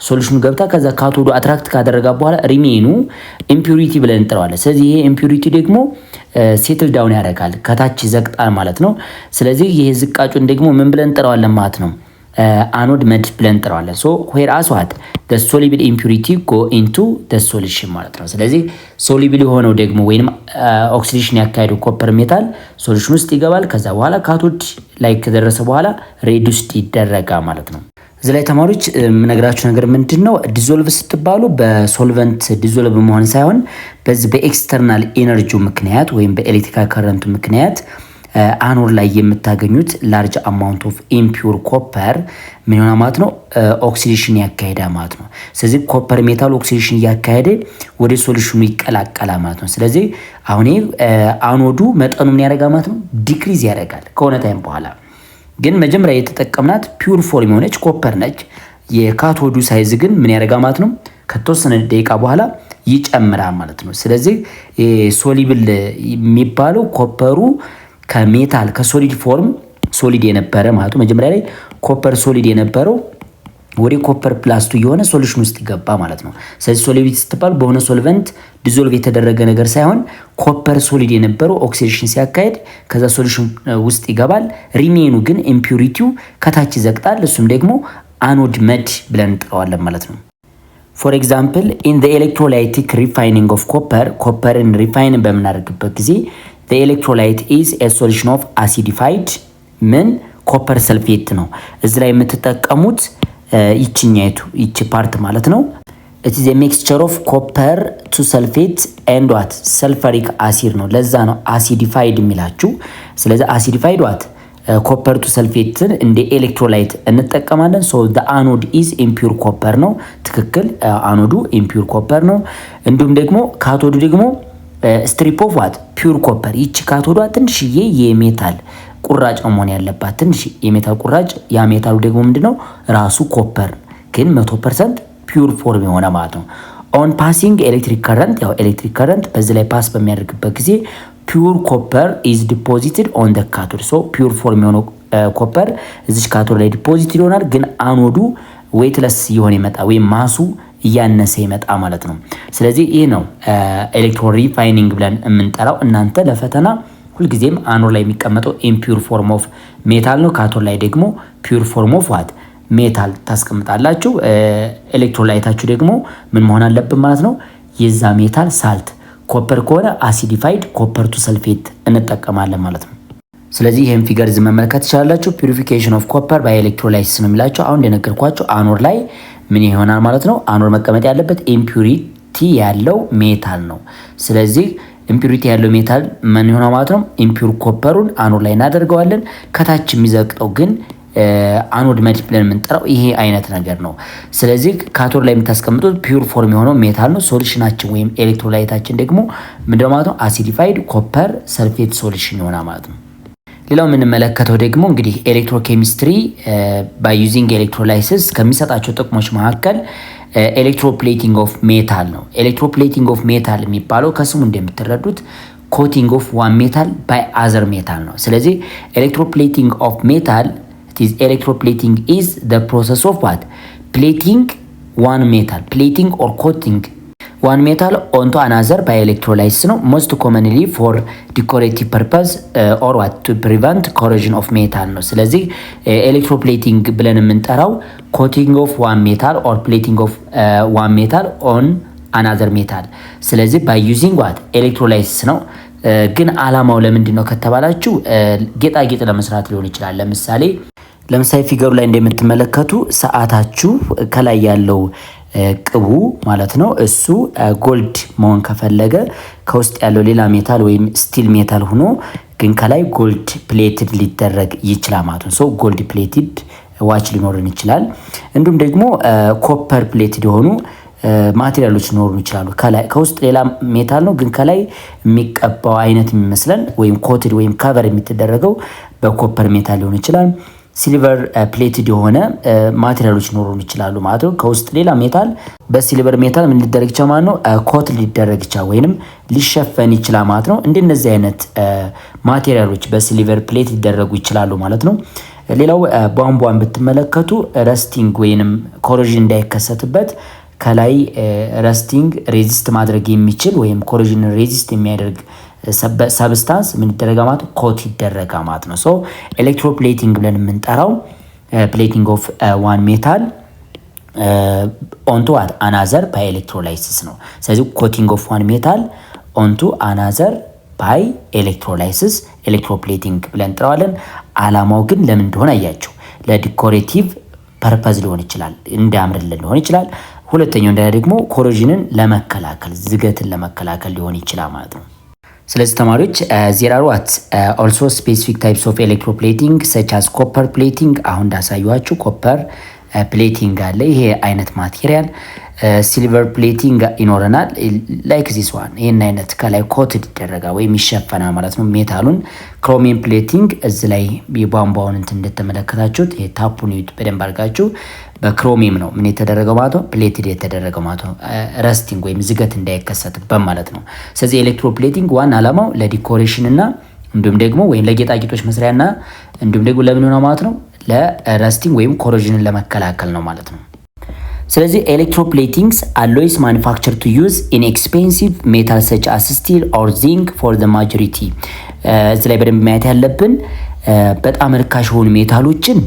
ሶሉሽኑ ገብታ ከዛ ካቶዱ አትራክት ካደረጋ በኋላ ሪሜኑ ኢምፒዩሪቲ ብለን እንጠራዋለን። ስለዚህ ይሄ ኢምፒዩሪቲ ደግሞ ሴትል ዳውን ያደርጋል፣ ከታች ይዘቅጣል ማለት ነው። ስለዚህ ይሄ ዝቃጩን ደግሞ ምን ብለን እንጠራዋለን ማለት ነው? አኖድ መድ ብለን እንጠራዋለን። ሶ ዌር አስ ዋት the soluble impurity go into the solution ማለት ነው። ስለዚህ ሶሉብል የሆነው ደግሞ ወይንም ኦክሲዴሽን ያካሄደው ኮፐር ሜታል ሶሉሽን ውስጥ ይገባል። ከዛ በኋላ ካቶድ ላይ ከደረሰ በኋላ ሬዱስድ ይደረጋል ማለት ነው። እዚህ ላይ ተማሪዎች የምነግራችሁ ነገር ምንድነው? ዲዞልቭ ስትባሉ በሶልቨንት ዲዞልቭ መሆን ሳይሆን በዚህ በኤክስተርናል ኤነርጂው ምክንያት ወይም በኤሌክትሪካል ከረንቱ ምክንያት አኖድ ላይ የምታገኙት ላርጅ አማውንት ኦፍ ኢምፒውር ኮፐር ምን ይሆናል ማለት ነው? ኦክሲዴሽን ያካሄዳል ማለት ነው። ስለዚህ ኮፐር ሜታል ኦክሲዴሽን እያካሄደ ወደ ሶሉሽኑ ይቀላቀላል ማለት ነው። ስለዚህ አሁን አኖዱ መጠኑ ምን ያደርጋል ማለት ነው? ዲክሪዝ ያደርጋል ከሆነ ታይም በኋላ። ግን መጀመሪያ የተጠቀምናት ፒውር ፎርም የሆነች ኮፐር ነች። የካቶዱ ሳይዝ ግን ምን ያደርጋል ማለት ነው? ከተወሰነ ደቂቃ በኋላ ይጨምራል ማለት ነው። ስለዚህ ሶሊብል የሚባለው ኮፐሩ ከሜታል ከሶሊድ ፎርም ሶሊድ የነበረ ማለት ነው። መጀመሪያ ላይ ኮፐር ሶሊድ የነበረው ወደ ኮፐር ፕላስ 2 የሆነ ሶሉሽን ውስጥ ይገባ ማለት ነው። ስለዚህ ሶሊቢሊቲ ስትባል በሆነ ሶልቨንት ዲዞልቭ የተደረገ ነገር ሳይሆን ኮፐር ሶሊድ የነበረው ኦክሲዴሽን ሲያካሄድ ከዛ ሶሉሽን ውስጥ ይገባል። ሪሜኑ ግን ኢምፒዩሪቲው ከታች ይዘቅጣል። እሱም ደግሞ አኖድ መድ ብለን እንጠራዋለን ማለት ነው። ፎር ኤግዛምፕል ኢን ዘ ኤሌክትሮላይቲክ ሪፋይኒንግ ኦፍ ኮፐርን ሪፋይን በምናደርግበት ጊዜ the electrolyte is a solution of acidified ምን ኮፐር ሰልፌት ነው። እዚህ ላይ የምትጠቀሙት ይቺ ፓርት ማለት ነው። it is a mixture of copper to sulfate and what sulfuric acid ነው። ለዛ ነው acidified የሚላችሁ። ስለዚህ acidified what ኮፐር ቱ ሰልፌትን እንደ ኤሌክትሮላይት እንጠቀማለን። so the anode is impure copper ነው። ትክክል፣ አኖዱ impure copper ነው። እንዲሁም ደግሞ ካቶዱ ደግሞ ስትሪፕ ኦፍ ዋት ፒውር ኮፐር። ይቺ ካቶዷ ትንሽዬ የሜታል ቁራጭ ነው መሆን ያለባት፣ ትንሽ የሜታል ቁራጭ። ያ ሜታሉ ደግሞ ምንድነው? ራሱ ኮፐር ግን 100% ፒውር ፎርም የሆነ ማለት ነው። ኦን ፓሲንግ ኤሌክትሪክ ከረንት፣ ያው ኤሌክትሪክ ከረንት በዚህ ላይ ፓስ በሚያደርግበት ጊዜ ፒውር ኮፐር ኢዝ ዲፖዚትድ ኦን ደ ካቶድ። ሶ ፒውር ፎርም የሆነው ኮፐር እዚች ካቶድ ላይ ዲፖዚትድ ይሆናል። ግን አኖዱ ዌትለስ የሆነ ይመጣ ወይም ማሱ እያነሰ ይመጣ ማለት ነው። ስለዚህ ይህ ነው ኤሌክትሮን ሪፋይኒንግ ብለን የምንጠራው። እናንተ ለፈተና ሁልጊዜም አኖድ ላይ የሚቀመጠው ኢምፒውር ፎርም ኦፍ ሜታል ነው። ካቶድ ላይ ደግሞ ፒውር ፎርም ኦፍ ዋት ሜታል ታስቀምጣላችሁ። ኤሌክትሮላይታችሁ ደግሞ ምን መሆን አለብን ማለት ነው? የዛ ሜታል ሳልት። ኮፐር ከሆነ አሲዲፋይድ ኮፐር ቱ ሰልፌት እንጠቀማለን ማለት ነው። ስለዚህ ይህን ፊገር ዝ መመልከት ትችላላችሁ። ፒውሪፊኬሽን ኦፍ ኮፐር ባይ ኤሌክትሮላይሲስ ነው የሚላቸው። አሁን እንደነገርኳችሁ አኖድ ላይ ምን ይሆናል ማለት ነው? አኖድ መቀመጥ ያለበት ኢምፒዩሪቲ ያለው ሜታል ነው። ስለዚህ ኢምፒዩሪቲ ያለው ሜታል ምን ይሆናል ማለት ነው? ኢምፒዩር ኮፐሩን አኖድ ላይ እናደርገዋለን። ከታች የሚዘቅጠው ግን አኖድ መድ ብለን የምንጠራው ይሄ አይነት ነገር ነው። ስለዚህ ካቶድ ላይ የምታስቀምጡት ፒውር ፎርም የሆነው ሜታል ነው። ሶሉሽናችን ወይም ኤሌክትሮላይታችን ደግሞ ምንድነው ማለት ነው? አሲዲፋይድ ኮፐር ሰልፌት ሶሉሽን ይሆናል ማለት ነው። ሌላው የምንመለከተው ደግሞ እንግዲህ ኤሌክትሮኬሚስትሪ ባይ ዩዚንግ ኤሌክትሮላይሲስ ከሚሰጣቸው ጥቅሞች መካከል ኤሌክትሮፕሌቲንግ ኦፍ ሜታል ነው። ኤሌክትሮፕሌቲንግ ኦፍ ሜታል የሚባለው ከስሙ እንደምትረዱት ኮቲንግ ኦፍ ዋን ሜታል ባይ አዘር ሜታል ነው። ስለዚህ ኤሌክትሮፕሌቲንግ ኦፍ ሜታል ኤሌክትሮፕሌቲንግ ኢዝ ዘ ፕሮሰስ ኦፍ ዋት ፕሌቲንግ ዋን ሜታል ፕሌቲንግ ኦር ኮቲንግ ዋን ሜታል ኦንቶ አናዘር ባይ ኤሌክትሮላይሲስ ነው። ሞስት ኮመንሊ ፎር ዲኮሬቲቭ ፐርፐዝ ኦር ዋት ቱ ፕሪቨንት ኮሮዥን ኦፍ ሜታል ነው። ስለዚህ ኤሌክትሮፕሌቲንግ ብለን የምንጠራው ኮቲንግ ኦፍ ዋን ሜታል ኦር ፕሌቲንግ ኦፍ ዋን ሜታል ኦን አናዘር ሜታል። ስለዚህ ባይ ዩዚንግ ዋት ኤሌክትሮላይሲስ ነው። ግን አላማው ለምንድን ነው ከተባላችሁ ጌጣጌጥ ለመስራት ሊሆን ይችላል። ለምሳሌ ፊገሩ ላይ እንደምትመለከቱ ሰዓታችሁ ከላይ ያለው ቅቡ ማለት ነው እሱ ጎልድ መሆን ከፈለገ ከውስጥ ያለው ሌላ ሜታል ወይም ስቲል ሜታል ሆኖ ግን ከላይ ጎልድ ፕሌትድ ሊደረግ ይችላል ማለት ነው። ሶ ጎልድ ፕሌትድ ዋች ሊኖርን ይችላል። እንዲሁም ደግሞ ኮፐር ፕሌትድ የሆኑ ማቴሪያሎች ሊኖሩ ይችላሉ። ከውስጥ ሌላ ሜታል ነው ግን ከላይ የሚቀባው አይነት የሚመስለን ወይም ኮትድ ወይም ከቨር የሚተደረገው በኮፐር ሜታል ሊሆን ይችላል። ሲልቨር ፕሌትድ የሆነ ማቴሪያሎች ሊኖሩን ይችላሉ ማለት ነው። ከውስጥ ሌላ ሜታል በሲልቨር ሜታል ምን ሊደረግ ይችላል ማለት ነው? ኮት ሊደረግ ይችላል ወይንም ሊሸፈን ይችላል ማለት ነው። እንደነዚህ አይነት ማቴሪያሎች በሲልቨር ፕሌት ሊደረጉ ይችላሉ ማለት ነው። ሌላው ቧንቧን ብትመለከቱ ረስቲንግ ወይንም ኮሮዥን እንዳይከሰትበት ከላይ ረስቲንግ ሬዚስት ማድረግ የሚችል ወይም ኮሮዥን ሬዚስት የሚያደርግ ሰብስታንስ ምን ይደረጋ ማለት ኮት ይደረጋ ማለት ነው። ሶ ኤሌክትሮፕሌቲንግ ብለን የምንጠራው ፕሌቲንግ ኦፍ ዋን ሜታል ኦንቱ አናዘር ባይ ኤሌክትሮላይሲስ ነው። ስለዚህ ኮቲንግ ኦፍ ዋን ሜታል ኦንቱ አናዘር ባይ ኤሌክትሮላይሲስ ኤሌክትሮፕሌቲንግ ብለን እንጠራዋለን። አላማው ግን ለምን እንደሆነ አያችሁ። ለዲኮሬቲቭ ፐርፐዝ ሊሆን ይችላል፣ እንዲያምርልን ሊሆን ይችላል። ሁለተኛው ደግሞ ኮሮዥንን ለመከላከል ዝገትን ለመከላከል ሊሆን ይችላል ማለት ነው። ስለዚህ ተማሪዎች there are what also specific types of electroplating such as copper plating አሁን እንዳሳዩአችሁ ኮፐር ፕሌቲንግ አለ። ይሄ አይነት ማቴሪያል ሲልቨር ፕሌቲንግ ይኖረናል። ላይክ ዚስ ዋን ይሄን አይነት ከላይ ኮትድ ይደረጋል ወይም ይሸፈናል ማለት ነው ሜታሉን። ክሮሚየም ፕሌቲንግ እዚ ላይ የቧንቧውን እንትን እንደተመለከታችሁት የታፑን ይዩት በደንብ አድርጋችሁ በክሮሚየም ነው ምን የተደረገው ማለት ነው ፕሌትድ የተደረገው ማለት ነው ረስቲንግ ወይም ዝገት እንዳይከሰትበት ማለት ነው። ስለዚህ ኤሌክትሮፕሌቲንግ ዋና ዓላማው ለዲኮሬሽን እና እንዲሁም ደግሞ ወይም ለጌጣጌጦች መስሪያና እንዲሁም ደግሞ ለምን ነው ማለት ነው ለረስቲንግ ወይም ኮሮዥንን ለመከላከል ነው ማለት ነው። ስለዚህ ኤሌክትሮፕሌቲንግስ allows manufacture to use inexpensive metal such as steel or zinc for the majority እዚ ላይ በደንብ ማየት ያለብን በጣም ርካሽ የሆኑ ሜታሎችን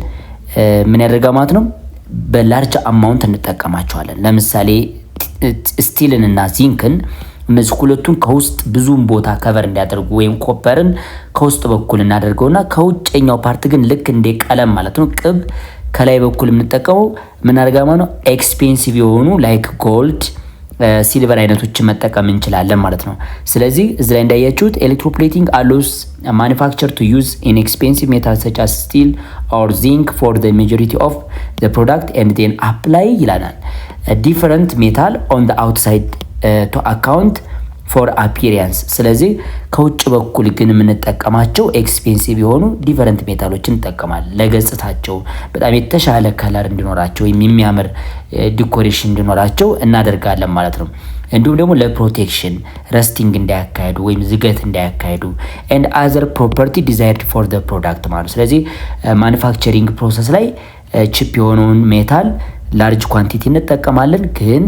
ምን ያደርጋ ማለት ነው በላርጅ አማውንት እንጠቀማቸዋለን። ለምሳሌ ስቲልን እና ዚንክን እነዚህ ሁለቱን ከውስጥ ብዙም ቦታ ከቨር እንዲያደርጉ ወይም ኮፐርን ከውስጥ በኩል እናደርገውና ከውጭኛው ፓርት ግን ልክ እንደ ቀለም ማለት ነው ቅብ ከላይ በኩል የምንጠቀመው ምን አድርጋ ማለት ነው ኤክስፔንሲቭ የሆኑ ላይክ ጎልድ ሲልቨር አይነቶችን መጠቀም እንችላለን ማለት ነው። ስለዚህ እዚህ ላይ እንዳያችሁት ኤሌክትሮፕሌቲንግ allows manufacturer to use inexpensive metals such as steel or zinc for the majority of the product and then apply ይላናል different metal on the outside to account for appearance። ስለዚህ ከውጭ በኩል ግን የምንጠቀማቸው ኤክስፔንሲቭ የሆኑ ዲፈረንት ሜታሎችን እንጠቀማለን ለገጽታቸው በጣም የተሻለ ከለር እንዲኖራቸው የሚያምር ዲኮሬሽን እንዲኖራቸው እናደርጋለን ማለት ነው። እንዲሁም ደግሞ ለፕሮቴክሽን ረስቲንግ እንዳያካሂዱ ወይም ዝገት እንዳያካሂዱ and other property desired for the product ማለት። ስለዚህ ማኑፋክቸሪንግ ፕሮሰስ ላይ ቺፕ የሆነውን ሜታል ላርጅ ኳንቲቲ እንጠቀማለን ግን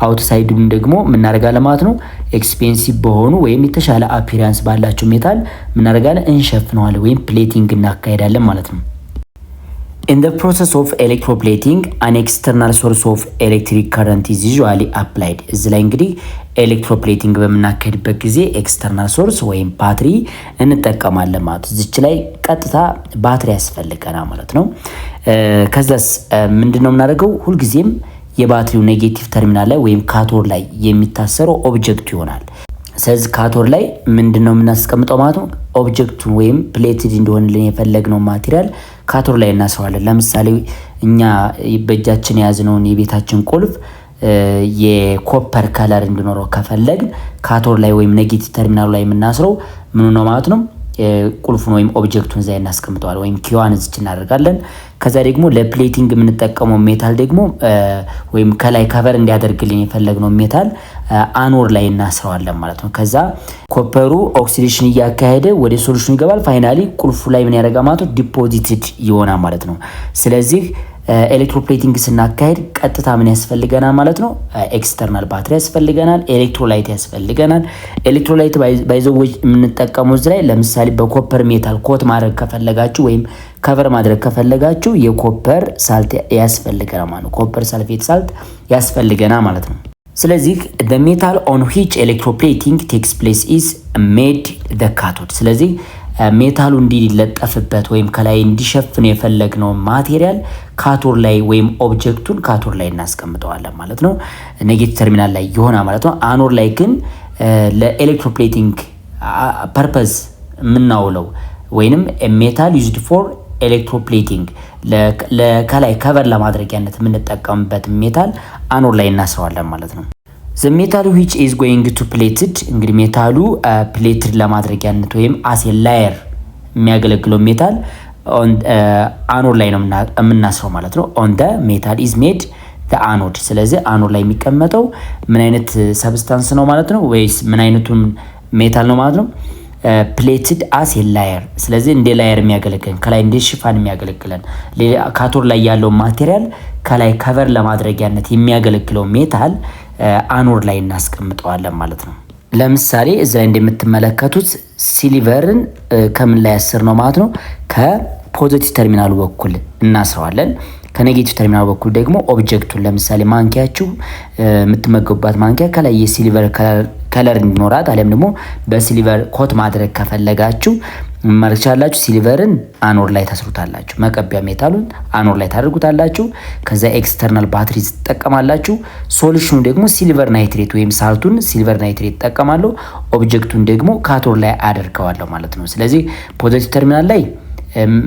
አውትሳይዱን ደግሞ ምናረጋለን ማለት ነው ኤክስፔንሲቭ በሆኑ ወይም የተሻለ አፒራንስ ባላቸው ሜታል ምናረጋለን እንሸፍነዋለን ወይም ፕሌቲንግ እናካሄዳለን ማለት ነው። In the process of electroplating an external source of electric current is usually applied። እዚህ ላይ እንግዲህ ኤሌክትሮፕሌቲንግ በምናካሄድበት ጊዜ ኤክስተርናል ሶርስ ወይም ባትሪ እንጠቀማለን ማለት ነው። እዚች ላይ ቀጥታ ባትሪ ያስፈልገናል ማለት ነው። ከዛስ ምንድነው የምናደርገው ሁልጊዜም የባትሪው ኔጌቲቭ ተርሚናል ላይ ወይም ካቶድ ላይ የሚታሰረው ኦብጀክቱ ይሆናል። ስለዚህ ካቶድ ላይ ምንድነው የምናስቀምጠው ማለት ነው ኦብጀክቱ ወይም ፕሌትድ እንደሆነልን የፈለግነው ማቴሪያል ካቶድ ላይ እናስረዋለን። ለምሳሌ እኛ በእጃችን የያዝነውን የቤታችን ቁልፍ የኮፐር ከለር እንዲኖረው ከፈለግን ካቶድ ላይ ወይም ኔጌቲቭ ተርሚናሉ ላይ የምናስረው ምን ነው ማለት ነው ቁልፉን ወይም ኦብጀክቱን እዛ እናስቀምጠዋለን ወይም ኪዋን እዚች እናደርጋለን። ከዛ ደግሞ ለፕሌቲንግ የምንጠቀመው ሜታል ደግሞ ወይም ከላይ ከቨር እንዲያደርግልን የፈለግነው ሜታል አኖር ላይ እናስረዋለን ማለት ነው። ከዛ ኮፐሩ ኦክሲዴሽን እያካሄደ ወደ ሶሉሽኑ ይገባል። ፋይናሊ ቁልፉ ላይ ምን ያደርጋል ማለት ነው ዲፖዚትድ ይሆናል ማለት ነው። ስለዚህ ኤሌክትሮፕሌቲንግ ስናካሄድ ቀጥታ ምን ያስፈልገናል ማለት ነው ኤክስተርናል ባትሪ ያስፈልገናል፣ ኤሌክትሮላይት ያስፈልገናል። ኤሌክትሮላይት ባይዘዎች የምንጠቀመው እዚህ ላይ ለምሳሌ በኮፐር ሜታል ኮት ማድረግ ከፈለጋችሁ ወይም ከቨር ማድረግ ከፈለጋችሁ የኮፐር ሳልት ያስፈልገናል ማለት ነው። ኮፐር ሳልፌት ሳልት ያስፈልገናል ማለት ነው። ስለዚህ the metal on which electroplating takes place is made the cathode። ስለዚህ ሜታሉ እንዲለጠፍበት ወይም ከላይ እንዲሸፍን የፈለግነው ማቴሪያል ካቶድ ላይ ወይም ኦብጀክቱን ካቶድ ላይ እናስቀምጠዋለን ማለት ነው። ኔጌቲቭ ተርሚናል ላይ ይሆናል ማለት ነው። አኖድ ላይ ግን ለኤሌክትሮፕሌቲንግ ፐርፐዝ የምናውለው ወይንም ሜታል ዩዝድ ፎር ኤሌክትሮፕሌቲንግ ለከላይ ከቨር ለማድረጊያነት የምንጠቀምበት ሜታል አኖድ ላይ እናስረዋለን ማለት ነው። the metal which is going to plated እንግዲህ ሜታሉ ፕሌትድ ለማድረጊያነት ወይም አስ ኤ ላየር የሚያገለግለው ሜታል አኖድ ላይ ነው የምናስረው ማለት ነው። on the metal is made the anode። ስለዚህ አኖድ ላይ የሚቀመጠው ምን አይነት ሰብስታንስ ነው ማለት ነው ወይስ ምን አይነቱን ሜታል ነው ማለት ነው ፕሌትድ አስ ኤ ላየር። ስለዚህ እንደ ላየር የሚያገለግለን ከላይ እንደ ሽፋን የሚያገለግለን ካቶድ ላይ ያለው ማቴሪያል ከላይ ከቨር ለማድረጊያነት የሚያገለግለው ሜታል አኖድ ላይ እናስቀምጠዋለን ማለት ነው። ለምሳሌ እዚህ ላይ እንደምትመለከቱት ሲልቨርን ከምን ላይ ያስር ነው ማለት ነው ከፖዚቲቭ ተርሚናሉ በኩል እናስረዋለን። ከኔጌቲቭ ተርሚናል በኩል ደግሞ ኦብጀክቱን ለምሳሌ ማንኪያችሁ የምትመገቡባት ማንኪያ ከላይ የሲልቨር ከለር እንዲኖራት አለም ደግሞ በሲልቨር ኮት ማድረግ ከፈለጋችሁ ማርቻላችሁ ሲልቨርን አኖድ ላይ ታስሩታላችሁ። መቀቢያ ሜታሉን አኖድ ላይ ታደርጉታላችሁ። ከዛ ኤክስተርናል ባትሪ ተጠቀማላችሁ። ሶሉሽኑ ደግሞ ሲልቨር ናይትሬት ወይም ሳልቱን ሲልቨር ናይትሬት ተጠቀማለሁ። ኦብጀክቱን ደግሞ ካቶድ ላይ አደርገዋለሁ ማለት ነው። ስለዚህ ፖዚቲቭ ተርሚናል ላይ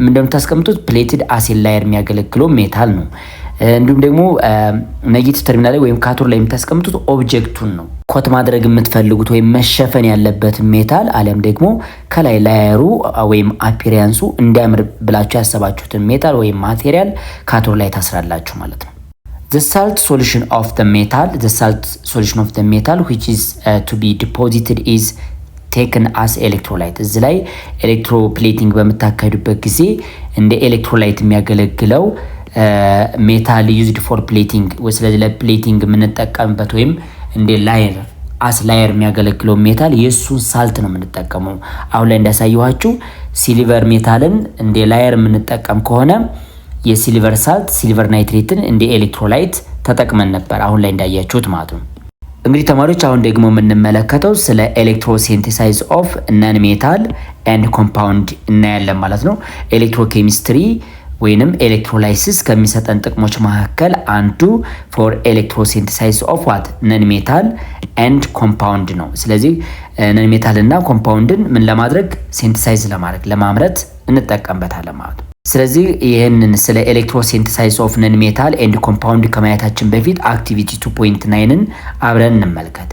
እንደምታስቀምጡት ፕሌትድ አሲድ ላየር የሚያገለግለው ሜታል ነው። እንዲሁም ደግሞ ኔጌቲቭ ተርሚናል ላይ ወይም ካቶድ ላይ የምታስቀምጡት ኦብጀክቱን ነው። ኮት ማድረግ የምትፈልጉት ወይም መሸፈን ያለበት ሜታል አለም ደግሞ ከላይ ላየሩ ወይም አፒሪያንሱ እንዲያምር ብላችሁ ያሰባችሁትን ሜታል ወይም ማቴሪያል ካቶድ ላይ ታስራላችሁ ማለት ነው። The salt solution of the metal which is to be deposited is taken as electrolyte። እዚህ ላይ ኤሌክትሮፕሌቲንግ በምታካሄዱበት ጊዜ እንደ ኤሌክትሮላይት የሚያገለግለው ሜታል ዩዝድ ፎር ፕሌቲንግ ስለዚህ ለፕሌቲንግ የምንጠቀምበት ወይም እንደ ላየር አስ ላየር የሚያገለግለው ሜታል የሱን ሳልት ነው የምንጠቀመው። አሁን ላይ እንዳሳየኋችሁ ሲልቨር ሜታልን እንደ ላየር የምንጠቀም ከሆነ የሲልቨር ሳልት ሲልቨር ናይትሬትን እንደ ኤሌክትሮላይት ተጠቅመን ነበር አሁን ላይ እንዳያችሁት ማለት ነው። እንግዲህ ተማሪዎች አሁን ደግሞ የምንመለከተው ስለ ኤሌክትሮሲንቴሳይዝ ኦፍ ነን ሜታል ኤንድ ኮምፓውንድ እናያለን ማለት ነው። ኤሌክትሮኬሚስትሪ ወይንም ኤሌክትሮላይሲስ ከሚሰጠን ጥቅሞች መካከል አንዱ ፎር ኤሌክትሮሲንቴሳይዝ ኦፍ ዋት ነን ሜታል ኤንድ ኮምፓውንድ ነው። ስለዚህ ነን ሜታል እና ኮምፓውንድን ምን ለማድረግ ሲንቴሳይዝ ለማድረግ ለማምረት እንጠቀምበታለን ማለት ነው። ስለዚህ ይህንን ስለ ኤሌክትሮሲንቴሳይዝ ኦፍ ነን ሜታል ኤንድ ኮምፓውንድ ከማየታችን በፊት አክቲቪቲ 2.9ን አብረን እንመልከት።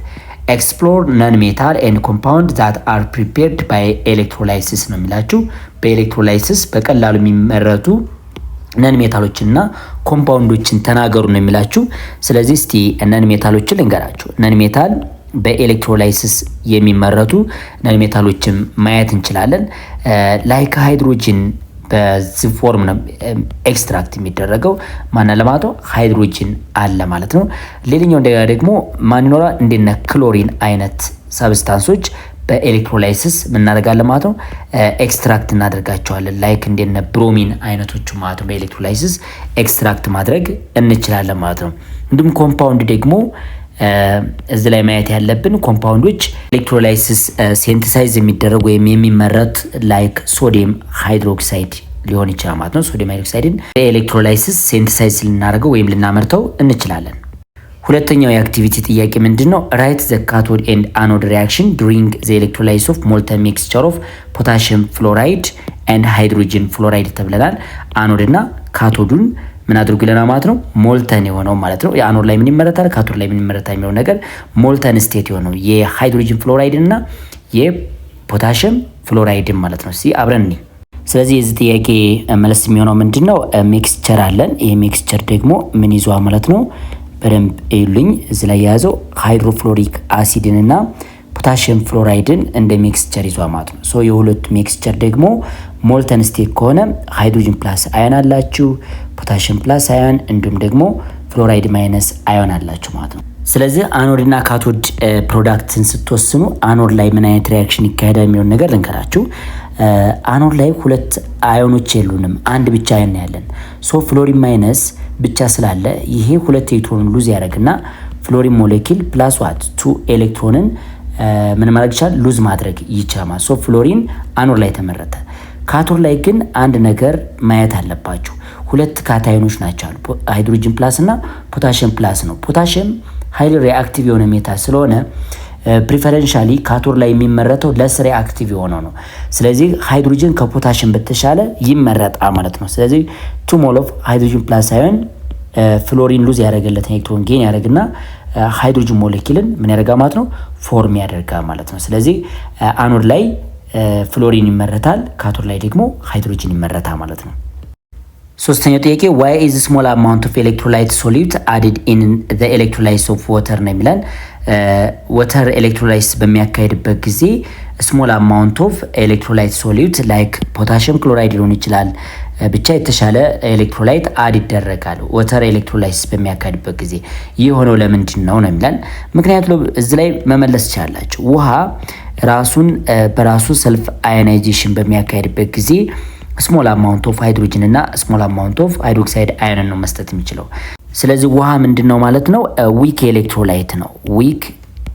ኤክስፕሎር ነን ሜታል ኤንድ ኮምፓውንድ ዛት አር ፕሪፔርድ ባይ ኤሌክትሮላይሲስ ነው የሚላችሁ። በኤሌክትሮላይሲስ በቀላሉ የሚመረቱ ነን ሜታሎችንና ኮምፓውንዶችን ተናገሩ ነው የሚላችሁ። ስለዚህ እስቲ ነን ሜታሎችን ልንገራችሁ። ነን ሜታል በኤሌክትሮላይሲስ የሚመረቱ ነን ሜታሎችን ማየት እንችላለን። ላይክ ሃይድሮጅን በዚህ ፎርም ነው ኤክስትራክት የሚደረገው ማን ለማለት ነው ሃይድሮጅን አለ ማለት ነው። ሌላኛው ደግሞ ማን ይኖራል እንደነ ክሎሪን አይነት ሰብስታንሶች በኤሌክትሮላይሲስ ምን እናደርጋለን ማለት ነው ኤክስትራክት እናደርጋቸዋለን። ላይክ እንደነ ብሮሚን አይነቶቹ ማለት ነው በኤሌክትሮላይሲስ ኤክስትራክት ማድረግ እንችላለን ማለት ነው። እንዲሁም ኮምፓውንድ ደግሞ እዚህ ላይ ማየት ያለብን ኮምፓውንዶች ኤሌክትሮላይሲስ ሲንተሳይዝ የሚደረግ ወይም የሚመረት ላይክ ሶዲየም ሃይድሮክሳይድ ሊሆን ይችላል ማለት ነው። ሶዲየም ሃይድሮክሳይድን ኤሌክትሮላይሲስ ሲንተሳይዝ ልናደርገው ወይም ልናመርተው እንችላለን። ሁለተኛው የአክቲቪቲ ጥያቄ ምንድነው? ራይት ዘ ካቶድ ኤንድ አኖድ ሪአክሽን ዱሪንግ ዘ ኤሌክትሮላይሲስ ኦፍ ሞልተን ሚክስቸር ኦፍ ፖታሺየም ፍሎራይድ ኤንድ ሃይድሮጅን ፍሎራይድ ተብለናል። አኖድና ካቶዱን ምን አድርጉልና ማለት ነው ሞልተን የሆነው ማለት ነው። የአኖድ ላይ ምን ይመረታል፣ ካቶድ ላይ ምን ይመረታል የሚለው ነገር ሞልተን ስቴት የሆነው የሃይድሮጅን ፍሎራይድ እና የፖታሽየም ፍሎራይድ ማለት ነው። አብረን እንይ። ስለዚህ የዚህ ጥያቄ መልስ የሚሆነው ምንድነው? ሚክስቸር አለን። ይሄ ሚክስቸር ደግሞ ምን ይዟል ማለት ነው? በደንብ እዩልኝ። እዚህ ላይ የያዘው ሃይድሮፍሎሪክ አሲድን እና ፖታሽየም ፍሎራይድን እንደ ሚክስቸር ይዟል ማለት ነው። ሶ የሁለቱ ሚክስቸር ደግሞ ሞልተን ስቴት ከሆነ ሃይድሮጅን ፕላስ አዮን አላችሁ፣ ፖታሽየም ፕላስ አዮን እንዲሁም ደግሞ ፍሎራይድ ማይነስ አዮን አላችሁ ማለት ነው። ስለዚህ አኖድ እና ካቶድ ፕሮዳክትን ስትወስኑ አኖድ ላይ ምን አይነት ሪያክሽን ይካሄዳል የሚሆን ነገር ልንገራችሁ። አኖድ ላይ ሁለት አዮኖች የሉንም፣ አንድ ብቻ አዮን ያለን። ሶ ፍሎሪን ማይነስ ብቻ ስላለ ይሄ ሁለት ኤሌክትሮን ሉዝ ያደርግና ፍሎሪን ሞሌኪል ፕላስ ዋት 2 ኤሌክትሮንን ምን ማድረግ ይችላል? ሉዝ ማድረግ ይቻላል። ሶ ፍሎሪን አኖድ ላይ ተመረተ። ካቶድ ላይ ግን አንድ ነገር ማየት አለባችሁ። ሁለት ካታዮኖች ናቸው፣ ሃይድሮጅን ፕላስ እና ፖታሽየም ፕላስ ነው። ፖታሽየም ሃይሊ ሪአክቲቭ የሆነ ሜታል ስለሆነ ፕሪፈረንሻሊ ካቶድ ላይ የሚመረተው ለስ ሪአክቲቭ የሆነው ነው። ስለዚህ ሃይድሮጅን ከፖታሽየም በተሻለ ይመረጣል ማለት ነው። ስለዚህ 2 ሞል ኦፍ ሃይድሮጅን ፕላስ አዮን ፍሎሪን ሉዝ ያደረገለትን ኤሌክትሮን ጌን ያደርግና ሃይድሮጅን ሞሌኪልን ምን ያደርጋል ማለት ነው? ፎርም ያደርጋል ማለት ነው። ስለዚህ አኖድ ላይ ፍሎሪን ይመረታል፣ ካቶድ ላይ ደግሞ ሃይድሮጅን ይመረታል ማለት ነው። ሶስተኛው ጥያቄ why is a small amount of electrolyte solute added in the electrolytes of water ነው የሚለን። ወተር ኤሌክትሮላይስ በሚያካሄድበት ጊዜ ስሞል አማውንት ኦፍ ኤሌክትሮላይት ሶሊዩት ላይክ ፖታሽየም ክሎራይድ ሊሆን ይችላል፣ ብቻ የተሻለ ኤሌክትሮላይት አድ ይደረጋል ወተር ኤሌክትሮላይስ በሚያካሄድበት ጊዜ። ይህ ሆነው ለምንድን ነው ነው የሚለን። ምክንያቱም እዚህ ላይ መመለስ ይችላላችሁ። ውሃ ራሱን በራሱ ሰልፍ አዮናይዜሽን በሚያካሄድበት ጊዜ ስሞል አማውንት ኦፍ ሃይድሮጅን እና ስሞል አማውንት ኦፍ ሃይድሮክሳይድ አዮንን ነው መስጠት የሚችለው። ስለዚህ ውሃ ምንድነው ማለት ነው? ዊክ ኤሌክትሮላይት ነው። ዊክ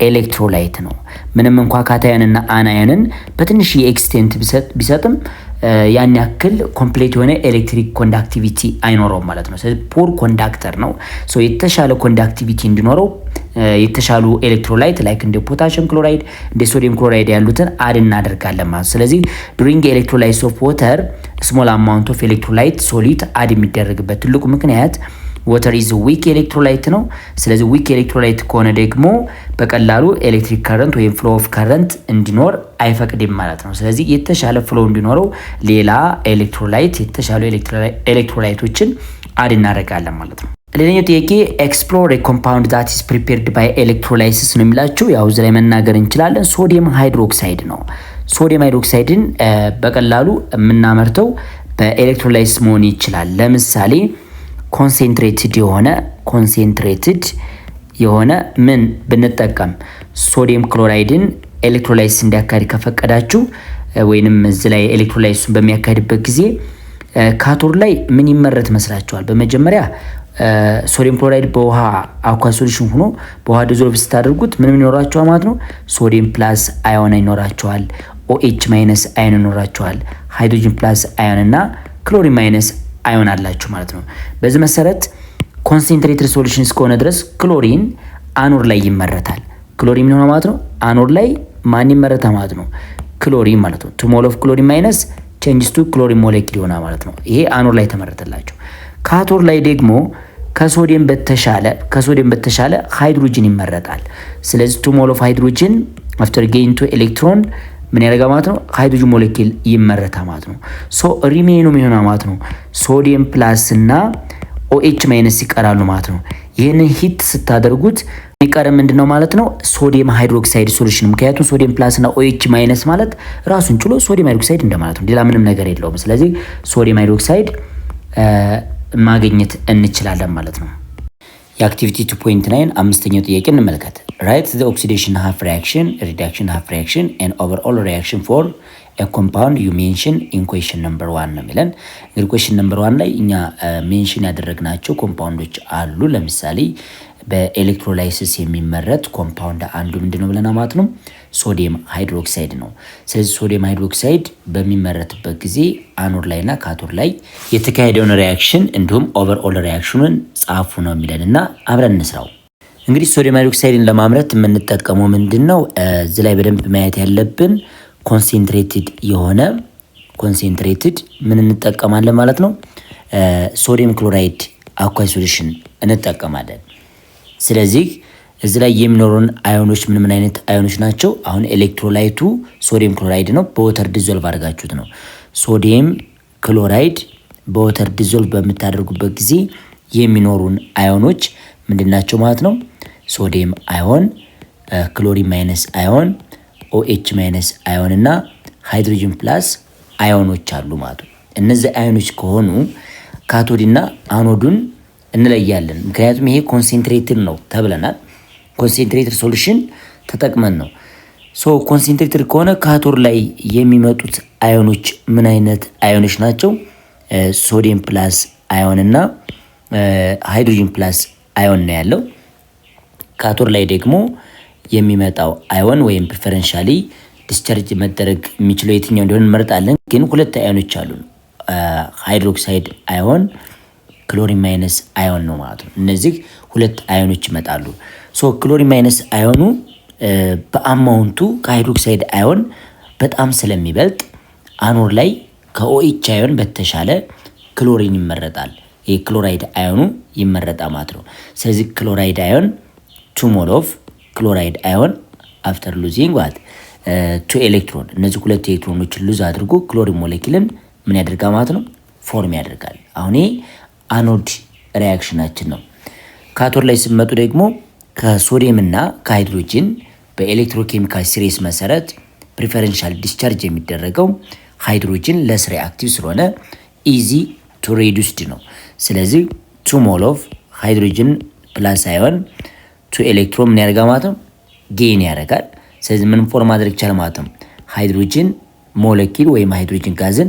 ኤሌክትሮላይት ነው። ምንም እንኳ ካታዮንና አናዮንን በትንሽ የኤክስቴንት ቢሰጥም ያን ያክል ኮምፕሌት የሆነ ኤሌክትሪክ ኮንዳክቲቪቲ አይኖረውም ማለት ነው። ስለዚህ ፖር ኮንዳክተር ነው። ሶ የተሻለ ኮንዳክቲቪቲ እንዲኖረው የተሻሉ ኤሌክትሮላይት ላይክ እንደ ፖታሽየም ክሎራይድ እንደ ሶዲየም ክሎራይድ ያሉትን አድ እናደርጋለን ማለት። ስለዚህ ዱሪንግ ኤሌክትሮላይስ ኦፍ ወተር ስሞል አማውንት ኦፍ ኤሌክትሮላይት ሶሊድ አድ የሚደረግበት ትልቁ ምክንያት ወተር ኢዝ ዊክ ኤሌክትሮላይት ነው። ስለዚህ ዊክ ኤሌክትሮላይት ከሆነ ደግሞ በቀላሉ ኤሌክትሪክ ከረንት ወይም ፍሎ ኦፍ ከረንት እንዲኖር አይፈቅድም ማለት ነው። ስለዚህ የተሻለ ፍሎ እንዲኖረው ሌላ ኤሌክትሮላይት የተሻሉ ኤሌክትሮላይቶችን አድ እናደርጋለን ማለት ነው። ሌላኛው ጥያቄ ኤክስፕሎር ኤ ኮምፓውንድ ዛት ኢዝ ፕሪፔርድ ባይ ኤሌክትሮላይሲስ ነው የሚላችሁ። ያው እዚህ ላይ መናገር እንችላለን። ሶዲየም ሃይድሮክሳይድ ነው። ሶዲየም ሃይድሮክሳይድን በቀላሉ የምናመርተው በኤሌክትሮላይሲስ መሆን ይችላል። ለምሳሌ ኮንሴንትሬትድ የሆነ ምን ብንጠቀም ሶዲየም ክሎራይድን ኤሌክትሮላይሲስ እንዲያካሂድ ከፈቀዳችሁ ወይንም እዚህ ላይ ኤሌክትሮላይሲሱን በሚያካሂድበት ጊዜ ካቶድ ላይ ምን ይመረት መስላችኋል? በመጀመሪያ ሶዲየም ክሎራይድ በውሃ አኳስ ሶሉሽን ሆኖ በውሃ ዲዞልቭ ስታደርጉት ምን ይኖራቸዋል ማለት ነው? ሶዲየም ፕላስ አዮን ይኖራቸዋል፣ OH ማይነስ አዮን ይኖራቸዋል፣ ሃይድሮጅን ፕላስ አዮን እና ክሎሪን ማይነስ አዮን አላችሁ ማለት ነው። በዚህ መሰረት ኮንሰንትሬትድ ሶሉሽን እስከሆነ ድረስ ክሎሪን አኖድ ላይ ይመረታል። ክሎሪን ምን ሆነ ማለት ነው? አኖድ ላይ ማን ይመረታል ማለት ነው? ክሎሪን ማለት ነው። 2 ሞል ኦፍ ክሎሪን ማይነስ ቼንጅስ ቱ ክሎሪን ሞሌኪል ይሆናል ማለት ነው። ይሄ አኖድ ላይ ተመረተላችሁ። ካቶድ ላይ ደግሞ ከሶዲየም በተሻለ ሃይድሮጅን ይመረጣል። ስለዚህ 2 ሞል ኦፍ ሃይድሮጅን አፍተር ጌይን 2 ኤሌክትሮን ምን ያደርጋል ማለት ነው? ሃይድሮጅን ሞሌኪል ይመረታል ማለት ነው። ሶ ሪሜኑ ምን ማለት ነው? ሶዲየም ፕላስ እና OH ማይነስ ይቀራሉ ማለት ነው። ይህንን ሂት ስታደርጉት የሚቀር ምንድነው ማለት ነው? ሶዲየም ሃይድሮክሳይድ ሶሉሽን። ምክንያቱም ሶዲየም ፕላስ እና OH ማይነስ ማለት ራሱን ችሎ ሶዲየም ሃይድሮክሳይድ እንደማለት ነው። ሌላ ምንም ነገር የለውም። ስለዚህ ሶዲየም ሃይድሮክሳይድ ማግኘት እንችላለን ማለት ነው። የአክቲቪቲ 2.9 አምስተኛው ጥያቄ እንመልከት። ራይት ዘ ኦክሲዴሽን ሃፍ ሪአክሽን ሪዳክሽን ሃፍ ሪአክሽን ኤንድ ኦቨርኦል ሪአክሽን ፎር ኤ ኮምፓውንድ ዩ ሜንሽን ኢን ኩዌሽን ነምበር 1 ነው የሚለን። እንግዲህ ኩዌሽን ነምበር 1 ላይ እኛ ሜንሽን ያደረግናቸው ኮምፓውንዶች አሉ። ለምሳሌ በኤሌክትሮላይሲስ የሚመረት ኮምፓውንድ አንዱ ምንድነው ብለና ማለት ነው? ሶዲየም ሃይድሮክሳይድ ነው። ስለዚህ ሶዲየም ሃይድሮክሳይድ በሚመረትበት ጊዜ አኖድ ላይና ካቶድ ላይ የተካሄደውን ሪአክሽን እንዲሁም ኦቨርኦል ሪአክሽኑን ጻፉ ነው የሚለንና አብረን እንስራው። እንግዲህ ሶዲየም ሃይድሮክሳይድን ለማምረት የምንጠቀመው ምንድነው? እዚህ ላይ በደንብ ማየት ያለብን ኮንሰንትሬትድ የሆነ ኮንሴንትሬትድ ምን እንጠቀማለን ማለት ነው? ሶዲየም ክሎራይድ አኳይ ሶሉሽን እንጠቀማለን። ስለዚህ እዚህ ላይ የሚኖሩን አዮኖች ምን አይነት አዮኖች ናቸው? አሁን ኤሌክትሮላይቱ ሶዲየም ክሎራይድ ነው፣ በወተር ዲዞልቭ አድርጋችሁት ነው። ሶዲየም ክሎራይድ በወተር ዲዞልቭ በምታደርጉበት ጊዜ የሚኖሩን አዮኖች ምንድናቸው ማለት ነው? ሶዲየም አዮን፣ ክሎሪን ማይነስ አዮን፣ ኦኤች ማይነስ አዮን እና ሃይድሮጅን ፕላስ አዮኖች አሉ ማለት ነው። እነዚህ አዮኖች ከሆኑ ካቶድና አኖዱን እንለያለን። ምክንያቱም ይሄ ኮንሴንትሬትድ ነው ተብለናል። ኮንሴንትሬትድ ሶሉሽን ተጠቅመን ነው። ኮንሴንትሬትድ ከሆነ ካቶድ ላይ የሚመጡት አዮኖች ምን አይነት አዮኖች ናቸው? ሶዲየም ፕላስ አዮን እና ሃይድሮጅን ፕላስ አዮን ነው ያለው። ካቶድ ላይ ደግሞ የሚመጣው አዮን ወይም ፕሪፈረንሻሊ ዲስቻርጅ መደረግ የሚችለው የትኛው እንደሆነ እንመርጣለን። ግን ሁለት አዮኖች አሉ፣ ሃይድሮክሳይድ አዮን፣ ክሎሪን ማይነስ አዮን ነው ማለት ነው። እነዚህ ሁለት አዮኖች ይመጣሉ። ክሎሪን ማይነስ አዮኑ በአማውንቱ ከሃይድሮክሳይድ አዮን በጣም ስለሚበልጥ አኖር ላይ ከኦኤች አዮን በተሻለ ክሎሪን ይመረጣል። ይህ ክሎራይድ አዮኑ ይመረጣል ማለት ነው። ስለዚህ ክሎራይድ አዮን 2 ሞል ኦፍ ክሎራይድ አዮን አፍተር ሉዚንግ ዋት 2 ኤሌክትሮን፣ እነዚህ ሁለት ኤሌክትሮኖችን ሉዝ አድርጎ ክሎሪን ሞለኪልን ምን ያደርጋል ማለት ነው? ፎርም ያደርጋል። አሁን አኖድ ሪያክሽናችን ነው። ካቶድ ላይ ሲመጡ ደግሞ ከሶዲየም እና ከሃይድሮጅን በኤሌክትሮኬሚካል ሲሪስ መሰረት ፕሪፈረንሻል ዲስቻርጅ የሚደረገው ሃይድሮጅን ለስ ሪአክቲቭ ስለሆነ ኢዚ ቱ ሬዱስድ ነው። ስለዚህ 2 ሞል ኦፍ ሃይድሮጅን ፕላስ አዮን 2 ኤሌክትሮን ምን ያደርጋል ማለት ነው? ጌን ያደርጋል። ስለዚህ ምን ፎርም ማድረግ ይቻላል ማለት ነው? ሃይድሮጅን ሞለኪል ወይም ሃይድሮጅን ጋዝን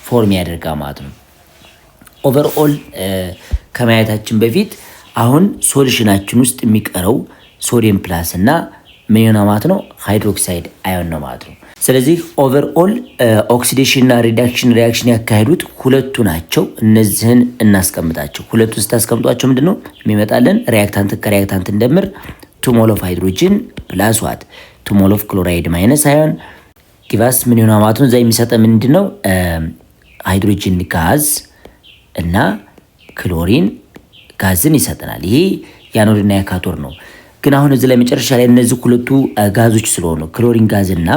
ፎርም ያደርጋል ማለት ነው። ኦቨርኦል ከማየታችን በፊት አሁን ሶሉሽናችን ውስጥ የሚቀረው ሶዲየም ፕላስ እና ምን ይሆናል ማለት ነው? ሃይድሮክሳይድ አዮን ነው ማለት ነው። ስለዚህ ኦቨርኦል ኦክሲዴሽን እና ሪዳክሽን ሪያክሽን ያካሄዱት ሁለቱ ናቸው። እነዚህን እናስቀምጣቸው። ሁለቱን ስታስቀምጧቸው ምንድነው የሚመጣለን? ሪያክታንት ከሪያክታንት እንደምር 2 ሞል ኦፍ ሃይድሮጅን ፕላስ ዋት 2 ሞል ኦፍ ክሎራይድ ማይነስ አዮን ጊቫስ ምን ይሆናል ማለት ነው? እዛ የሚሰጠ ምንድነው? ሃይድሮጅን ጋዝ እና ክሎሪን ጋዝን ይሰጠናል። ይሄ የአኖድና የካቶድ ነው። ግን አሁን እዚህ ላይ መጨረሻ ላይ እነዚህ ሁለቱ ጋዞች ስለሆኑ ክሎሪን ጋዝ እና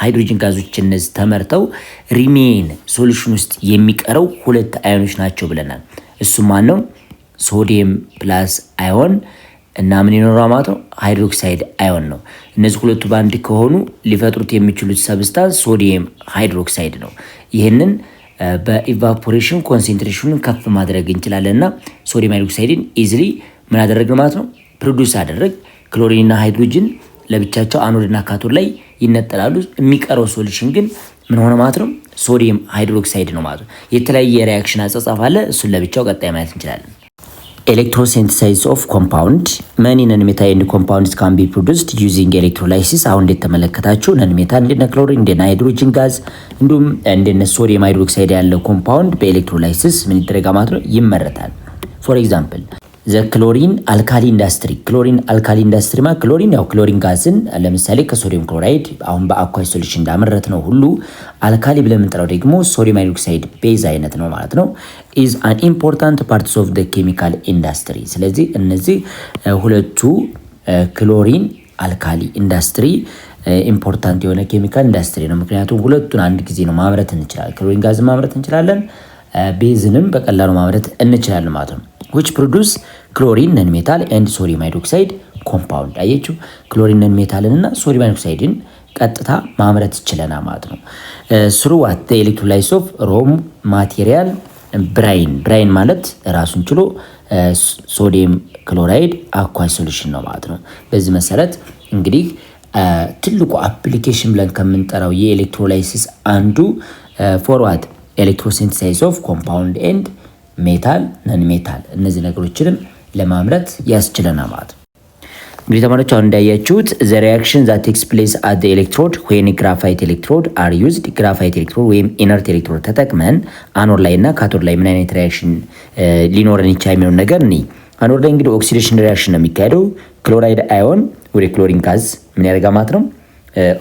ሃይድሮጅን ጋዞች እነዚህ ተመርተው ሪሜን ሶሉሽን ውስጥ የሚቀረው ሁለት አዮኖች ናቸው ብለናል። እሱም ማን ነው? ሶዲየም ፕላስ አዮን እና ምን ይኖረዋል ማለት ነው? ሃይድሮክሳይድ አዮን ነው። እነዚህ ሁለቱ ባንድ ከሆኑ ሊፈጥሩት የሚችሉት ሰብስታንስ ሶዲየም ሃይድሮክሳይድ ነው። ይህንን በኢቫፖሬሽን ኮንሴንትሬሽኑን ከፍ ማድረግ እንችላለን እና ሶዲየም ሃይድሮክሳይድን ኢዝሊ ምን አደረግን ማለት ነው? ፕሮዲውስ አደረግ። ክሎሪን እና ሃይድሮጅን ለብቻቸው አኖድና ካቶድ ላይ ይነጠላሉ። የሚቀረው ሶሉሽን ግን ምን ሆነ ማለት ነው? ሶዲየም ሃይድሮክሳይድ ነው ማለት ነው። የተለያየ ሪያክሽን አጻጻፍ አለ። እሱን ለብቻው ቀጣይ ማየት እንችላለን። ኤሌክትሮሲንተሳይዝ ኦፍ ኮምፓውንድ መኒ ነን ሜታል ኤንድ ኮምፓውንድስ ካን ቢ ፕሮዲውስድ ዩዚንግ ኤሌክትሮላይሲስ። አሁን እንደተመለከታችሁ ነን ሜታል እንደነ ክሎሪን እንደነ ሃይድሮጅን ጋዝ እንዲሁም እንደነ ሶዲየም ሃይድሮክሳይድ ያለው ኮምፓውንድ በኤሌክትሮላይሲስ ምን ይደረጋል ማለት ነው? ይመረታል። ፎር ኤግዛምፕል ዘ ክሎሪን አልካሊ ኢንዳስትሪ። ክሎሪን አልካሊ ኢንዳስትሪ ማለት ክሎሪን ያው ክሎሪን ጋዝን ለምሳሌ ከሶዲየም ክሎራይድ አሁን በአኳይ ሶሉሽን እንዳመረት ነው ሁሉ አልካሊ ብለን የምንጠራው ደግሞ ሶዲየም ሃይድሮክሳይድ ቤዝ አይነት ነው ማለት ነው። ኢዝ አን ኢምፖርታንት ፓርትስ ኦፍ ዘ ኬሚካል ኢንዳስትሪ። ስለዚህ እነዚህ ሁለቱ ክሎሪን አልካሊ ኢንዳስትሪ ኢምፖርታንት የሆነ ኬሚካል ኢንዳስትሪ ነው። ምክንያቱም ሁለቱን አንድ ጊዜ ነው ማምረት እንችላለን። ክሎሪን ጋዝን ማምረት እንችላለን፣ ቤዝንም በቀላሉ ማምረት እንችላለን ማለት ነው። which produce chlorine non metal and sodium hydroxide compound። አየችሁ ክሎሪን ነን ሜታልን እና ሶዲየም ሃይድሮክሳይድን ቀጥታ ማምረት ይችላልና ማለት ነው። through what the electrolysis of raw material ብራይን ማለት ራሱን ችሎ ሶዲየም ክሎራይድ አኳይ ሶሉሽን ነው ማለት ነው። በዚህ መሰረት እንግዲህ ትልቁ አፕሊኬሽን ብለን ከምንጠራው የኤሌክትሮላይሲስ አንዱ ፎርዋርድ ኤሌክትሮሲንተሳይዝ ኦፍ ኮምፓውንድ ኤንድ ሜታል ነን ሜታል እነዚህ ነገሮችንም ለማምረት ያስችለናል ማለት ነው። እንግዲህ ተማሪዎች አሁን እንዳያችሁት the reaction that takes place at the electrode when graphite electrode are used graphite electrode ወይም inert electrode ተጠቅመን አኖድ ላይ እና ካቶድ ላይ ምን አይነት ሪአክሽን ሊኖረን ይችላል የሚለው ነገር ነው። አኖድ ላይ እንግዲህ ኦክሲዴሽን ሪአክሽን ነው የሚካሄደው። ክሎራይድ አዮን ወደ ክሎሪን ጋዝ ምን ያደርጋል ማለት ነው?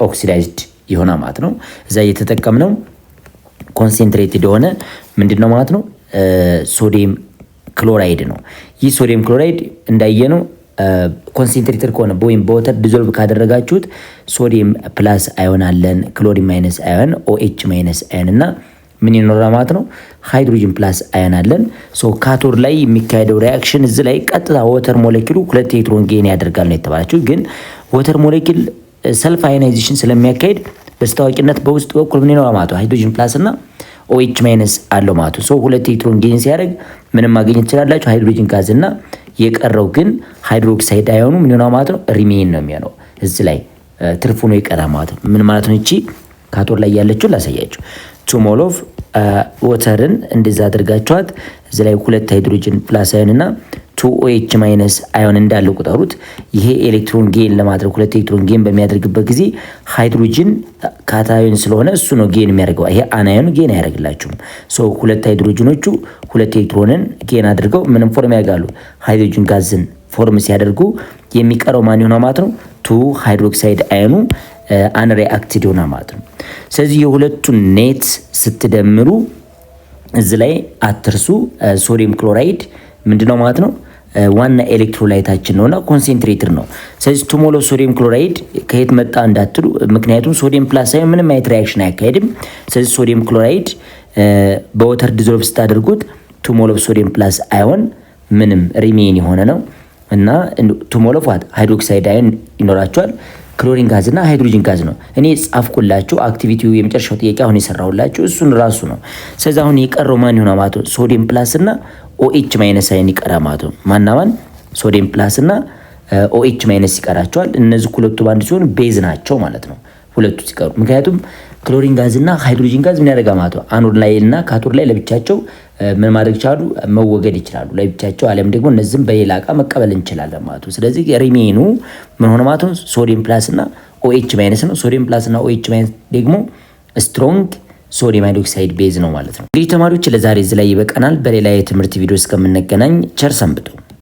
ኦክሲዳይዝድ ይሆናል ማለት ነው። እዛ እየተጠቀምነው ኮንሴንትሬትድ የሆነ ምንድነው ማለት ነው ሶዲየም ክሎራይድ ነው። ይህ ሶዲየም ክሎራይድ እንዳየነው ኮንሴንትሬትድ ከሆነ ወይም በወተር ዲዞልቭ ካደረጋችሁት ሶዲየም ፕላስ አዮን አለን፣ ክሎሪን ማይነስ አዮን፣ ኦኤች ማይነስ አዮን እና ምን ይኖራል ማለት ነው ሃይድሮጅን ፕላስ አዮን አለን። ሶ ካቶድ ላይ የሚካሄደው ሪአክሽን እዚህ ላይ ቀጥታ ወተር ሞለኪሉ 2 ኤሌክትሮን ጌን ያደርጋል ነው የተባላችሁ። ግን ወተር ሞለኪል ሰልፍ አዮናይዜሽን ስለሚያካሄድ በስታዋቂነት በውስጥ በኩል ምን ይኖራል ማለት ነው ሃይድሮጅን ፕላስ እና ኦኤች ማይነስ አለው ማለት ነው። ሶ 2 ኤሌክትሮን ጌን ሲያደርግ ምንም ማግኘት ትችላላችሁ ሃይድሮጅን ጋዝ እና የቀረው ግን ሃይድሮክሳይድ አዮኑ ምን ይሆናል ማለት ነው ሪሜን ነው የሚሆነው። እዚህ ላይ ትርፉ ነው ይቀራል ማለት ነው። ምን ማለት ነው? እቺ ካቶድ ላይ ያለችው ላሳያችሁ። 2 ሞል ኦፍ ወተርን እንደዛ አድርጋችኋት እዚህ ላይ 2 ሃይድሮጅን ፕላስ አዮን እና 2 OH ማይነስ አዮን እንዳለው ቁጠሩት። ይሄ ኤሌክትሮን ጌን ለማድረግ 2 ኤሌክትሮን ጌን በሚያደርግበት ጊዜ ሃይድሮጅን ካታዮን ስለሆነ እሱ ነው ጌን የሚያደርገው። ይሄ አናዮን ጌን አያደርግላችሁም። ሶ 2 ሃይድሮጅኖቹ 2 ኤሌክትሮንን ጌን አድርገው ምንም ፎርም ያደርጋሉ ሃይድሮጅን ጋዝን ፎርም ሲያደርጉ የሚቀረው ማን ይሆናል ማለት ነው 2 ሃይድሮክሳይድ አዮኑ አንሪአክቲድ ይሆናል ማለት ነው። ስለዚህ የሁለቱን ኔት ስትደምሩ እዚህ ላይ አትርሱ ሶዲየም ክሎራይድ ምንድነው ማለት ነው ዋና ኤሌክትሮላይታችን ነውና ኮንሰንትሬትድ ነው። ስለዚህ 2 ሞል ኦፍ ሶዲየም ክሎራይድ ከየት መጣ እንዳትሉ፣ ምክንያቱም ሶዲየም ፕላስ አዮን ምንም አይነት ሪአክሽን አያካሄድም። ስለዚህ ሶዲየም ክሎራይድ በወተር ዲዞልቭ ስታደርጉት 2 ሞል ኦፍ ሶዲየም ፕላስ አዮን ምንም ሪሜን የሆነ ነው እና 2 ሞል ኦፍ ሃይድሮክሳይድ አዮን ይኖራቸዋል። ክሎሪን ጋዝ እና ሃይድሮጅን ጋዝ ነው። እኔ ጻፍኩላችሁ አክቲቪቲው የመጨረሻው ጥያቄ አሁን የሰራሁላችሁ እሱን ራሱ ነው። ስለዚህ አሁን የቀረው ማን ይሆናል ማለት ነው ሶዲየም ፕላስ እና ኦኤች ማይነስ አዮን ይቀራል ማለት ነው። ማናማን ሶዲየም ፕላስ እና ኦኤች ማይነስ ይቀራቸዋል። እነዚህ ሁለቱ ባንድ ሲሆን ቤዝ ናቸው ማለት ነው ሁለቱ ሲቀሩ። ምክንያቱም ክሎሪን ጋዝ እና ሃይድሮጅን ጋዝ ምን ያደርጋ ማለት ነው አኖድ ላይ እና ካቶድ ላይ ለብቻቸው ምን ማድረግ ይችላሉ መወገድ ይችላሉ ለብቻቸው፣ አለም ደግሞ እነዚህም በሌላ እቃ መቀበል እንችላለን ማለት ነው። ስለዚህ ሪሜኑ ምን ሆነ ማለት ነው ሶዲየም ፕላስ እና ኦኤች ማይነስ ነው። ሶዲየም ፕላስ እና ኦኤች ማይነስ ደግሞ ስትሮንግ ሶዲየም ሃይድሮክሳይድ ቤዝ ነው ማለት ነው። እንግዲህ ተማሪዎች ለዛሬ እዚህ ላይ ይበቃናል። በሌላ የትምህርት ቪዲዮ እስከምንገናኝ ቸር ሰንብቱ።